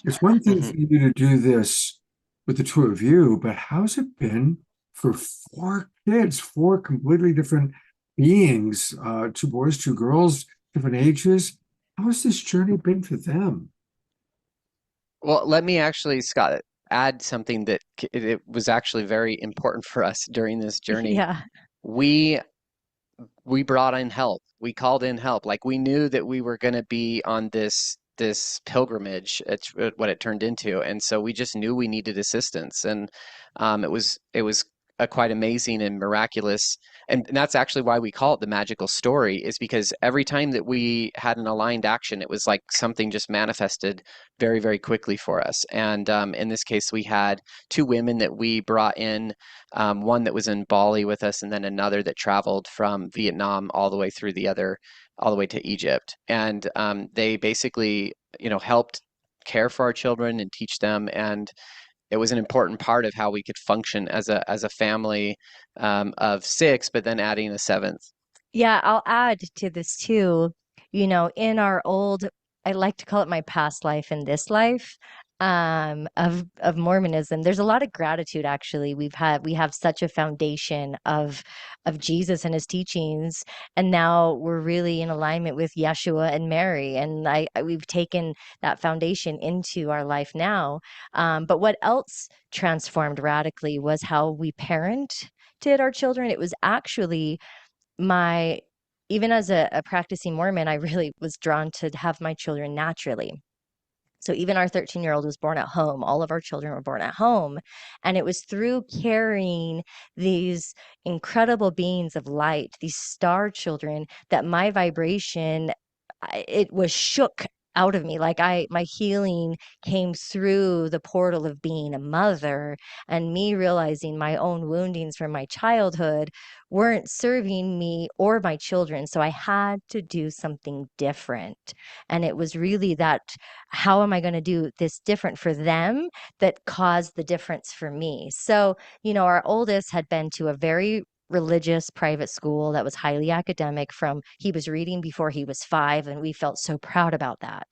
it's one thing for you to do this with the two of you, but how's it been for 4 kids, 4 completely different beings, 2 boys, 2 girls, different ages? How has this journey been for them? Well, let me actually, Scott, add something that it was actually very important for us during this journey. Yeah. We brought in help. We called in help. Like, we knew that we were going to be on this pilgrimage. It's what it turned into, and so we just knew we needed assistance. And it was quite amazing and miraculous. And that's actually why we call it the magical story, is because every time that we had an aligned action, it was like something just manifested very, very quickly for us. And in this case, we had 2 women that we brought in, one that was in Bali with us, and then another that traveled from Vietnam all the way to Egypt. And they basically, helped care for our children and teach them. And it was an important part of how we could function as a family of 6, but then adding a 7th. Yeah, I'll add to this too. In our I like to call it my past life and this life, of Mormonism, there's a lot of gratitude. Actually, we have such a foundation of Jesus and his teachings, and now we're really in alignment with Yeshua and Mary, and we've taken that foundation into our life now. But what else transformed radically was how we parented our children. It was actually even as a practicing Mormon, I really was drawn to have my children naturally. So even our 13-year-old was born at home. All of our children were born at home. And it was through carrying these incredible beings of light, these star children, that my vibration, it was shook out of me. Like my healing came through the portal of being a mother, and me realizing my own woundings from my childhood weren't serving me or my children. So I had to do something different. And it was really that, how am I going to do this different for them, that caused the difference for me? So, our oldest had been to a very religious private school that was highly academic. He was reading before he was 5, and we felt so proud about that.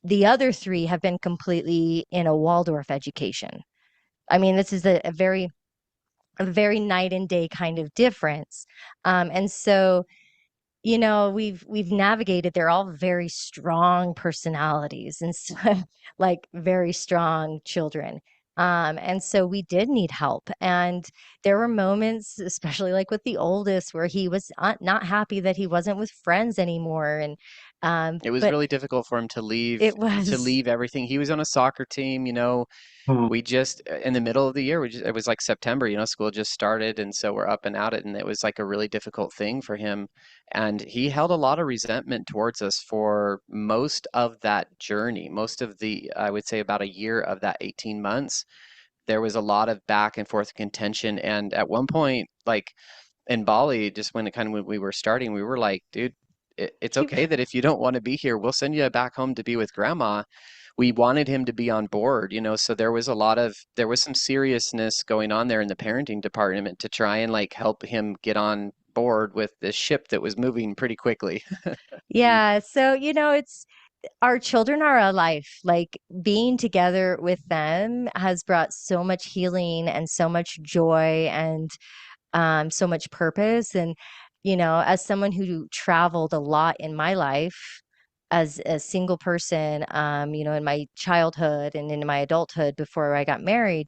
The other 3 have been completely in a Waldorf education. I mean, this is a very night and day kind of difference. And so, we've navigated. They're all very strong personalities, and so, like, very strong children. And so we did need help. And there were moments, especially like with the oldest, where he was not happy that he wasn't with friends anymore. And It was but really difficult for him to it was leave everything. He was on a soccer team, we just, in the middle of the year, it was like September, school just started, and so we're up and at it, and it was like a really difficult thing for him. And he held a lot of resentment towards us for most of that journey, I would say about a year of that 18 months. There was a lot of back and forth contention. And at one point, like in Bali, just when we were starting, we were like, dude, it's okay that if you don't want to be here, we'll send you back home to be with grandma. We wanted him to be on board, so there was some seriousness going on there in the parenting department to try and like help him get on board with this ship that was moving pretty quickly. Yeah. So, it's our children are a life. Like, being together with them has brought so much healing and so much joy and so much purpose. And, as someone who traveled a lot in my life as a single person, in my childhood and in my adulthood before I got married,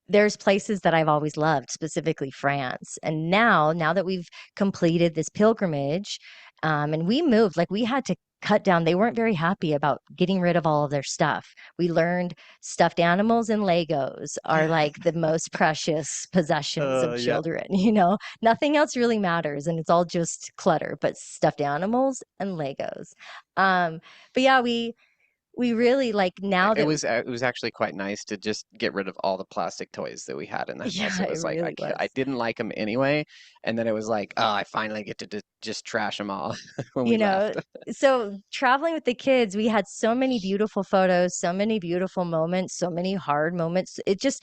There's places that I've always loved, specifically France. And now that we've completed this pilgrimage, and we moved, like we had to cut down, they weren't very happy about getting rid of all of their stuff. We learned stuffed animals and Legos are like the most precious possessions of Yeah. children, nothing else really matters and it's all just clutter, but stuffed animals and Legos. But yeah, we really like now It that it was actually quite nice to just get rid of all the plastic toys that we had in the house. yeah, It it was like really I was. didn't like them anyway, and then it was like, oh, I finally get to just trash them all when we you know left. so traveling with the kids, we had so many beautiful photos, so many beautiful moments, so many hard moments. It just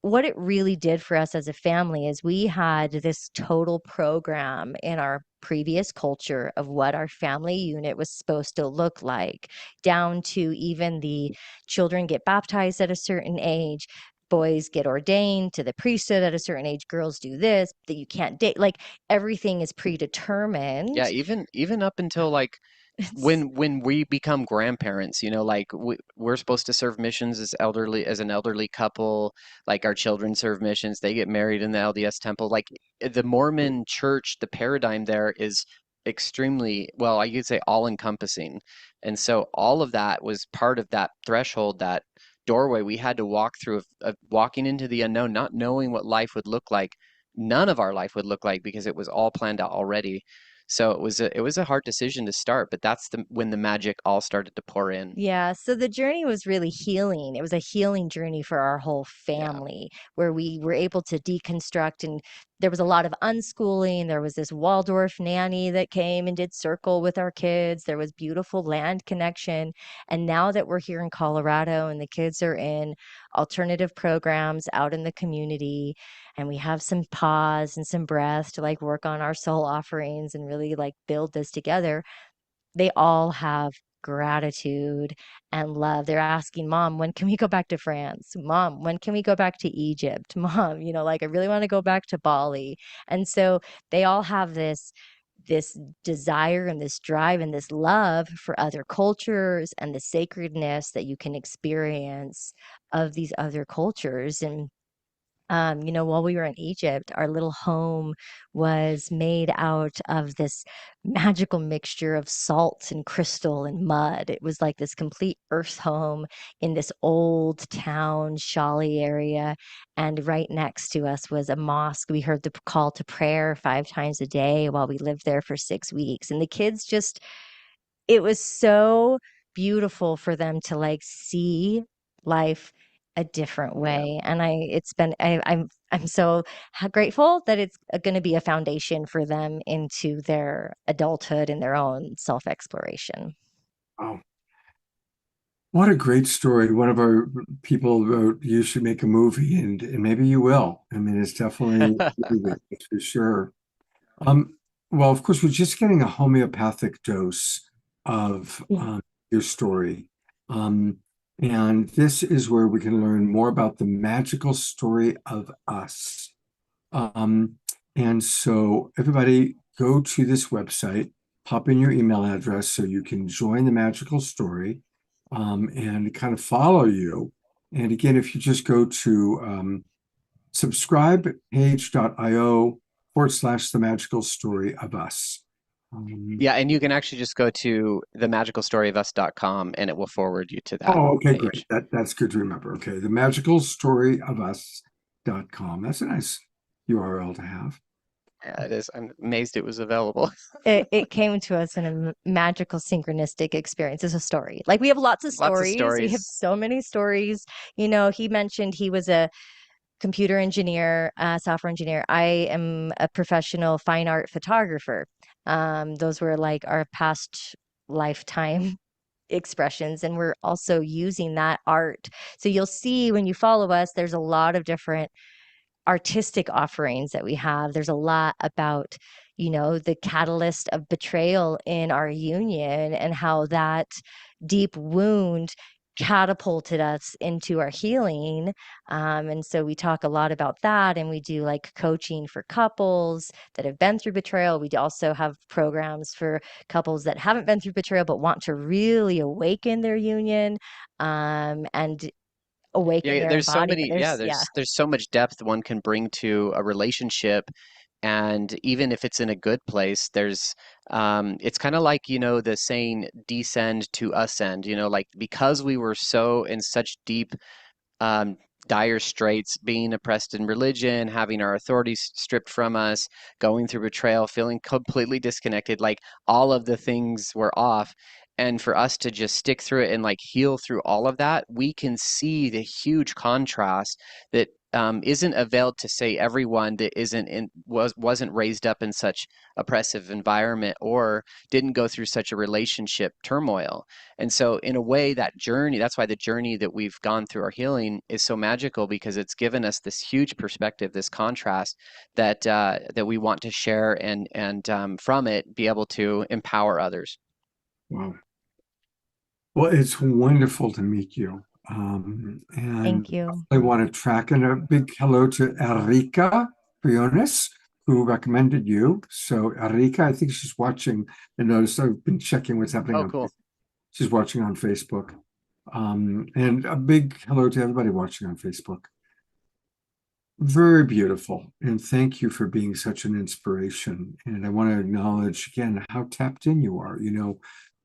what it really did for us as a family is we had this total program in our previous culture of what our family unit was supposed to look like, down to even the children get baptized at a certain age, boys get ordained to the priesthood at a certain age, girls do this, that you can't date, like everything is predetermined. Yeah, even up until like It's when we become grandparents, like we're supposed to serve missions as an elderly couple, like our children serve missions, they get married in the LDS temple. Like the Mormon church, the paradigm there is extremely, well, I could say all encompassing. And so all of that was part of that threshold, that doorway we had to walk through of walking into the unknown, not knowing what life would look like. None of our life would look like because it was all planned out already. So it was a hard decision to start, but that's when the magic all started to pour in. Yeah, so the journey was really healing. It was a healing journey for our whole Yeah. family where we were able to deconstruct, and there was a lot of unschooling. There was this Waldorf nanny that came and did circle with our kids. There was beautiful land connection. And now that we're here in Colorado and the kids are in alternative programs out in the community, and we have some pause and some breath to like work on our soul offerings and really like build this together, they all have gratitude and love. They're asking, Mom, when can we go back to France? Mom, when can we go back to Egypt? Mom, like I really want to go back to Bali. And so they all have this desire and this drive and this love for other cultures and the sacredness that you can experience of these other cultures. And while we were in Egypt, our little home was made out of this magical mixture of salt and crystal and mud. It was like this complete earth home in this old town, Shali area. And right next to us was a mosque. We heard the call to prayer 5 times a day while we lived there for 6 weeks. And the kids just, it was so beautiful for them to like see life a different Yeah. way. And I'm so grateful that it's going to be a foundation for them into their adulthood and their own self-exploration. Oh, what a great story. One of our people wrote, you should make a movie, and maybe you will. I mean, it's definitely a movie, that's for sure. Well, of course, we're just getting a homeopathic dose of your story. And this is where we can learn more about the magical story of us. And so everybody go to this website, pop in your email address so you can join the magical story, and kind of follow you. And again, if you just go to subscribepage.io/the magical story of us. Yeah, and you can actually just go to themagicalstoryofus.com and it will forward you to that Oh, okay, page. great. That's good to remember. Okay, themagicalstoryofus.com. That's a nice URL to have. Yeah, it is. I'm amazed it was available. It came to us in a magical synchronistic experience. It's a story. Like we have lots of Lots of stories. We have stories. so many stories. He mentioned he was a computer engineer, software engineer. I am a professional fine art photographer. Those were like our past lifetime expressions, and we're also using that art. So you'll see when you follow us, there's a lot of different artistic offerings that we have. There's a lot about, the catalyst of betrayal in our union and how that deep wound catapulted us into our healing. And so we talk a lot about that, and we do like coaching for couples that have been through betrayal. We also have programs for couples that haven't been through betrayal but want to really awaken their union. And awaken Yeah, their there's so body, but many, yeah, yeah. there's so much depth one can bring to a relationship. And even if it's in a good place, there's it's kind of like, the saying descend to ascend, like because we were so in such deep um, dire straits, being oppressed in religion, having our authorities stripped from us, going through betrayal, feeling completely disconnected, like all of the things were off. And for us to just stick through it and like heal through all of that, we can see the huge contrast that isn't availed to say everyone that wasn't raised up in such oppressive environment or didn't go through such a relationship turmoil. And so in a way, that journey, that's why the journey that we've gone through our healing is so magical, because it's given us this huge perspective, this contrast that we want to share and from it be able to empower others. Wow. Well, it's wonderful to meet you. Thank And you. I want to track, and a big hello to Erika Briones, who recommended you. So Erika, I think she's watching, and notice I've been checking what's happening Oh, on cool. She's watching on Facebook. And a big hello to everybody watching on Facebook. Very beautiful. And thank you for being such an inspiration. And I want to acknowledge again how tapped in you are.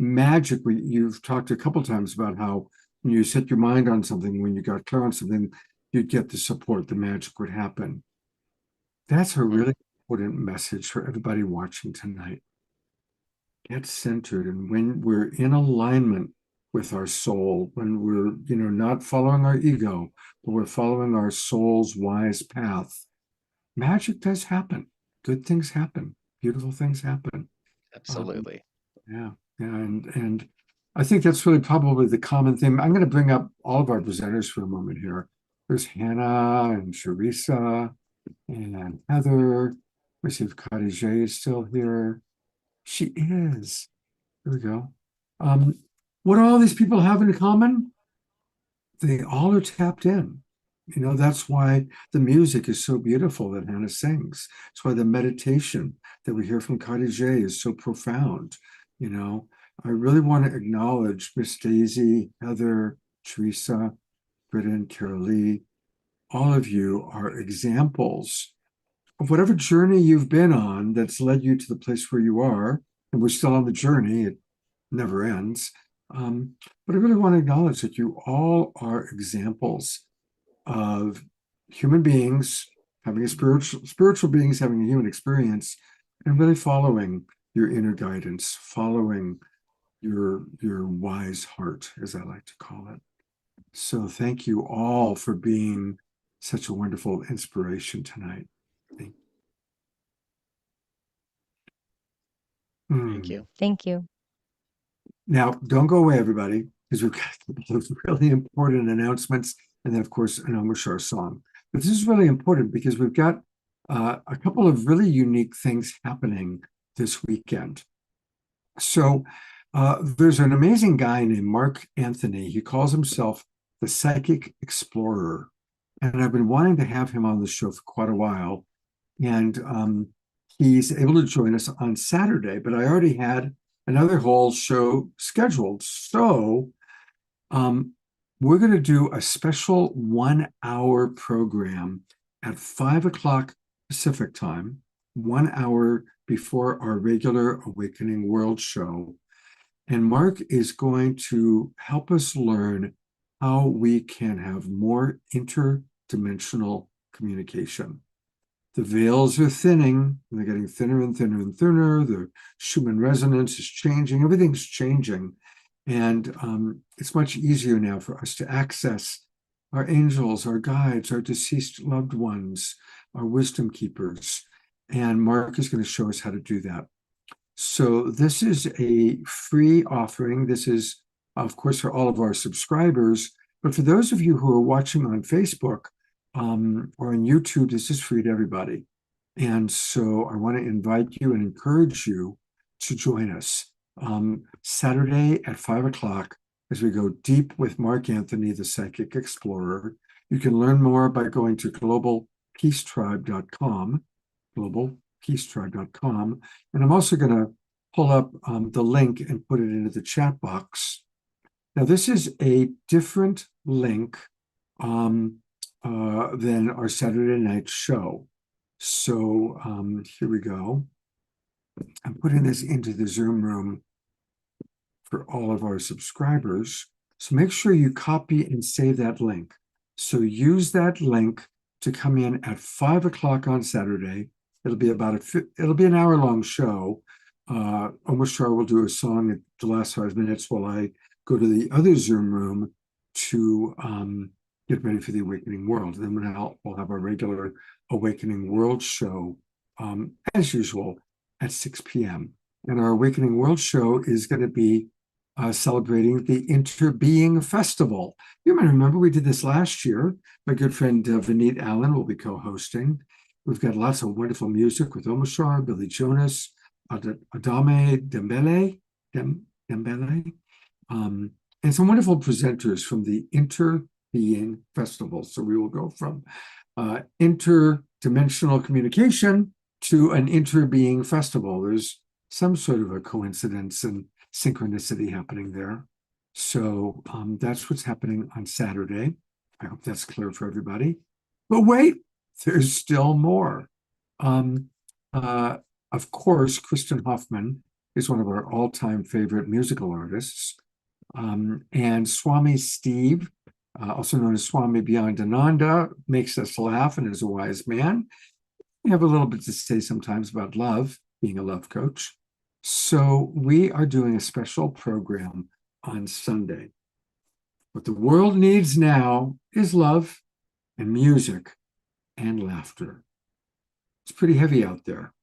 Magic, you've talked a couple times about how when you set your mind on something, when you got clear on something, you'd get the support, the magic would happen. That's a really important message for everybody watching tonight. Get centered. And when we're in alignment with our soul, when we're, not following our ego, but we're following our soul's wise path, magic does happen. Good things happen. Beautiful things happen. Absolutely. Yeah. And I think that's really probably the common theme. I'm going to bring up all of our presenters for a moment here. There's Hannah and Sharissa and Heather. Let's see if Khadijah is still here. She is. There we go. What do all these people have in common? They all are tapped in. That's why the music is so beautiful that Hannah sings. That's why the meditation that we hear from Khadijah is so profound. I really want to acknowledge Miss Daisy, Heather, Teresa, Britta, and Carol Lee. All of you are examples of whatever journey you've been on that's led you to the place where you are. And we're still on the journey. It never ends. But I really want to acknowledge that you all are examples of human beings having a spiritual beings having a human experience, and really following your inner guidance, following your wise heart, as I like to call it. So thank you all for being such a wonderful inspiration tonight. Thank you. Thank you. Now, don't go away, everybody, because we've got those really important announcements, and then, of course, an Omushar song. But this is really important because we've got a couple of really unique things happening this weekend. So there's an amazing guy named Mark Anthony. He calls himself the Psychic Explorer, and I've been wanting to have him on the show for quite a while. And he's able to join us on Saturday, but I already had another whole show scheduled. So we're going to do a special 1-hour program at 5 o'clock Pacific time, 1 hour before our regular Awakening World show. And Mark is going to help us learn how we can have more interdimensional communication. The veils are thinning, they're getting thinner and thinner and thinner. The Schumann resonance is changing, everything's changing. And it's much easier now for us to access our angels, our guides, our deceased loved ones, our wisdom keepers. And Mark is going to show us how to do that. So this is a free offering. This is, of course, for all of our subscribers. But for those of you who are watching on Facebook, or on YouTube, this is free to everybody. And so I want to invite you and encourage you to join us Saturday at 5 o'clock as we go deep with Mark Anthony, the Psychic Explorer. You can learn more by going to globalpeacetribe.com, globalpeacetribe.com. And I'm also going to pull up the link and put it into the chat box. Now, this is a different link than our Saturday night show. So here we go. I'm putting this into the Zoom room for all of our subscribers. So make sure you copy and save that link. So use that link to come in at 5 o'clock on Saturday. It'll be an hour-long show. Omashar will do a song at the last 5 minutes while I go to the other Zoom room to get ready for the Awakening World. And then we'll have our regular Awakening World show as usual at 6 p.m. And our Awakening World show is going to be celebrating the Interbeing Festival. You might remember we did this last year. My good friend Vineet Allen will be co-hosting. We've got lots of wonderful music with Omashar, Billy Jonas, Adame Dembele, and some wonderful presenters from the Interbeing Festival. So we will go from interdimensional communication to an interbeing festival. There's some sort of a coincidence and synchronicity happening there. So that's what's happening on Saturday. I hope that's clear for everybody. But wait, there's still more. Of course, Kristen Hoffman is one of our all-time favorite musical artists. And Swami Steve, also known as Swami Beyondananda, makes us laugh and is a wise man. We have a little bit to say sometimes about love, being a love coach. So we are doing a special program on Sunday. What the world needs now is love and music and laughter. It's pretty heavy out there,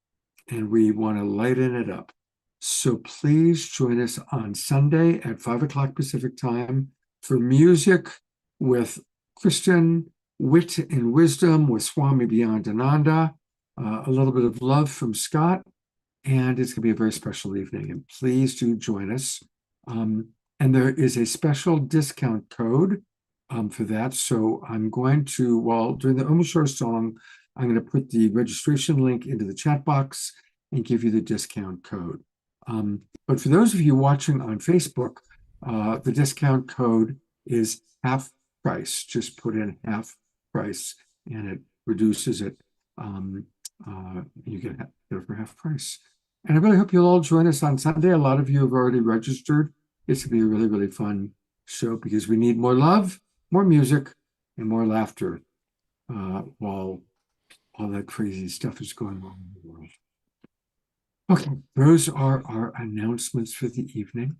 and we want to lighten it up. So please join us on Sunday at 5 o'clock Pacific time for music with Christian wit and wisdom with Swami Beyondananda, a little bit of love from Scott, and it's going to be a very special evening. And please do join us. And there is a special discount code for that. So I'm going to, during the Omashar song, I'm going to put the registration link into the chat box and give you the discount code. But for those of you watching on Facebook, the discount code is half price. Just put in half price and it reduces it. You get it for half price. And I really hope you'll all join us on Sunday. A lot of you have already registered. It's going to be a really, really fun show because we need more love, more music, and more laughter while all that crazy stuff is going on in the world. Okay, those are our announcements for the evening.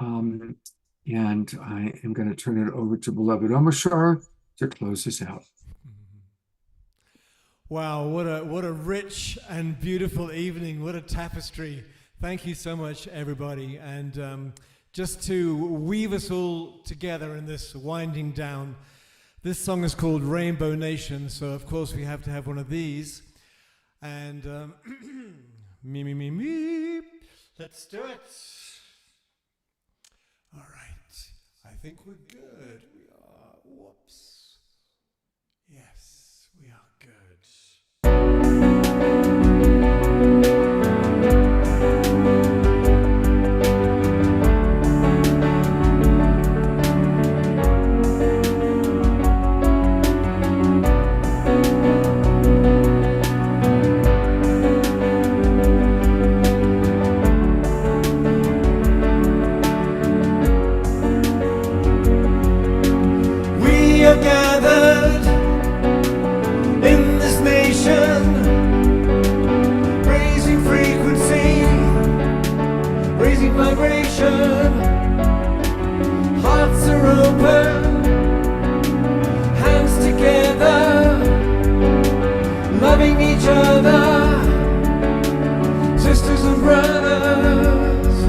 And I am going to turn it over to beloved Omashar to close us out. Wow, what a rich and beautiful evening. What a tapestry. Thank you so much, everybody. And just to weave us all together in this winding down, this song is called Rainbow Nation. So, of course, we have to have one of these. And me. Let's do it. All right. I think we're good. We are. Whoops. Yes, we are good. We are gathered in this nation, raising frequency, raising vibration. Hearts are open, hands together, loving each other, sisters and brothers.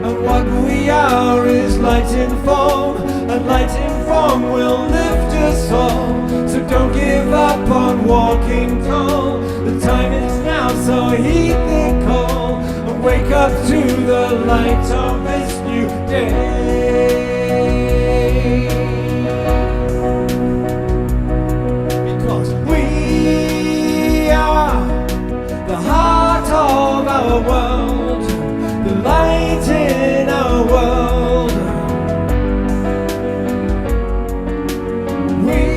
And what we are is light in form, and light in form will lift us all. So don't give up on walking tall. The time is now, so heed the call and wake up to the light of this new day. Because we are the heart of our world, the light in our world. We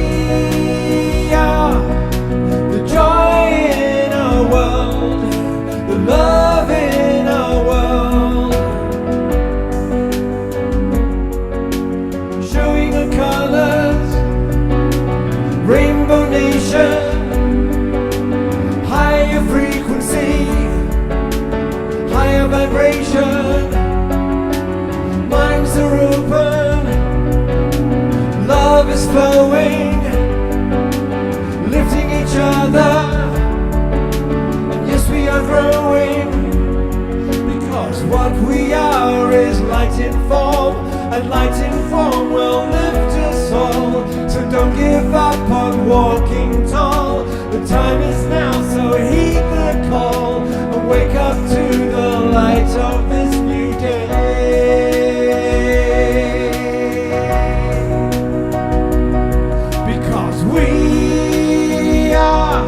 occasion. Minds are open, love is flowing, lifting each other. And yes, we are growing, because what we are is light in form, and light in form will lift us all. So don't give up on walking tall. The time is now, so heed the call, and wake up to the light of this new day. Because we are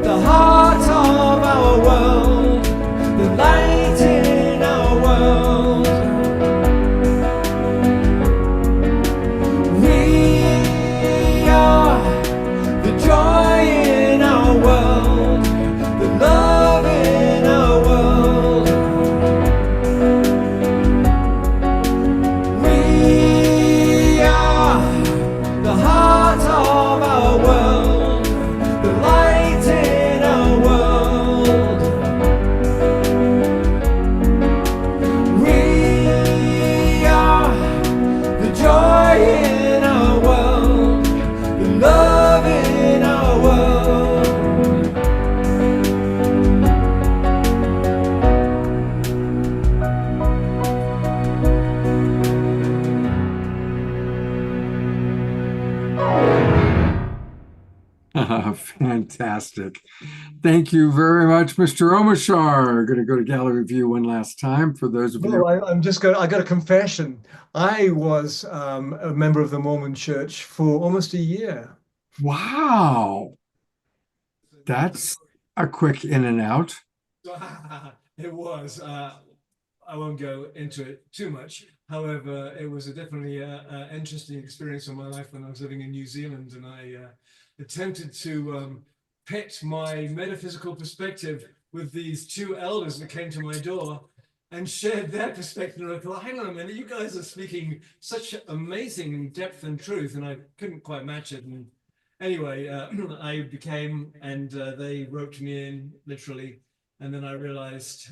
the heart of our world, the light in our world. We are the joy in our world, the love in our world. We are the heart of our world, the light in our world. We are the joy in our world, the love in our world. Fantastic. Thank you very much, Mr. Omashar. Going to go to gallery view one last time for those of you. No, I'm just going. I got a confession. I was a member of the Mormon Church for almost a year. Wow. That's a quick in and out. It was. I won't go into it too much. However, it was definitely an interesting experience in my life when I was living in New Zealand, and I attempted to pit my metaphysical perspective with these two elders that came to my door and shared their perspective. And I thought, hang on a minute, you guys are speaking such amazing depth and truth, and I couldn't quite match it. And anyway, I became, and they roped me in literally. And then I realized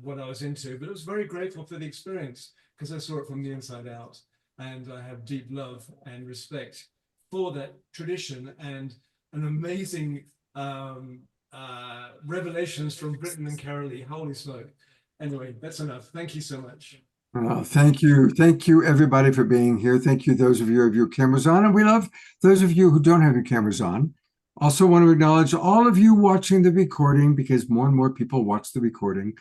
what I was into, but I was very grateful for the experience because I saw it from the inside out. And I have deep love and respect for that tradition and an amazing revelations from Britton and Carolee. Holy smoke. Anyway, that's enough. Thank you so much. Thank you. Thank you, everybody, for being here. Thank you, those of you who have your cameras on. And we love those of you who don't have your cameras on. Also want to acknowledge all of you watching the recording, because more and more people watch the recording.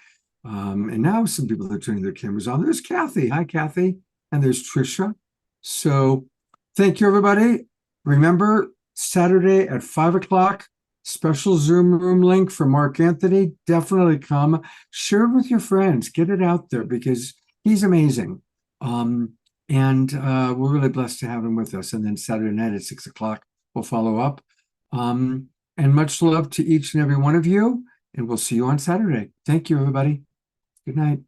And now some people are turning their cameras on. There's Kathy. Hi, Kathy. And there's Trisha. So thank you, everybody. Remember, Saturday at 5 o'clock, special Zoom room link for Mark Anthony. Definitely come. Share it with your friends. Get it out there because he's amazing. And we're really blessed to have him with us. And then Saturday night at 6 o'clock, we'll follow up. And much love to each and every one of you. And we'll see you on Saturday. Thank you, everybody. Good night.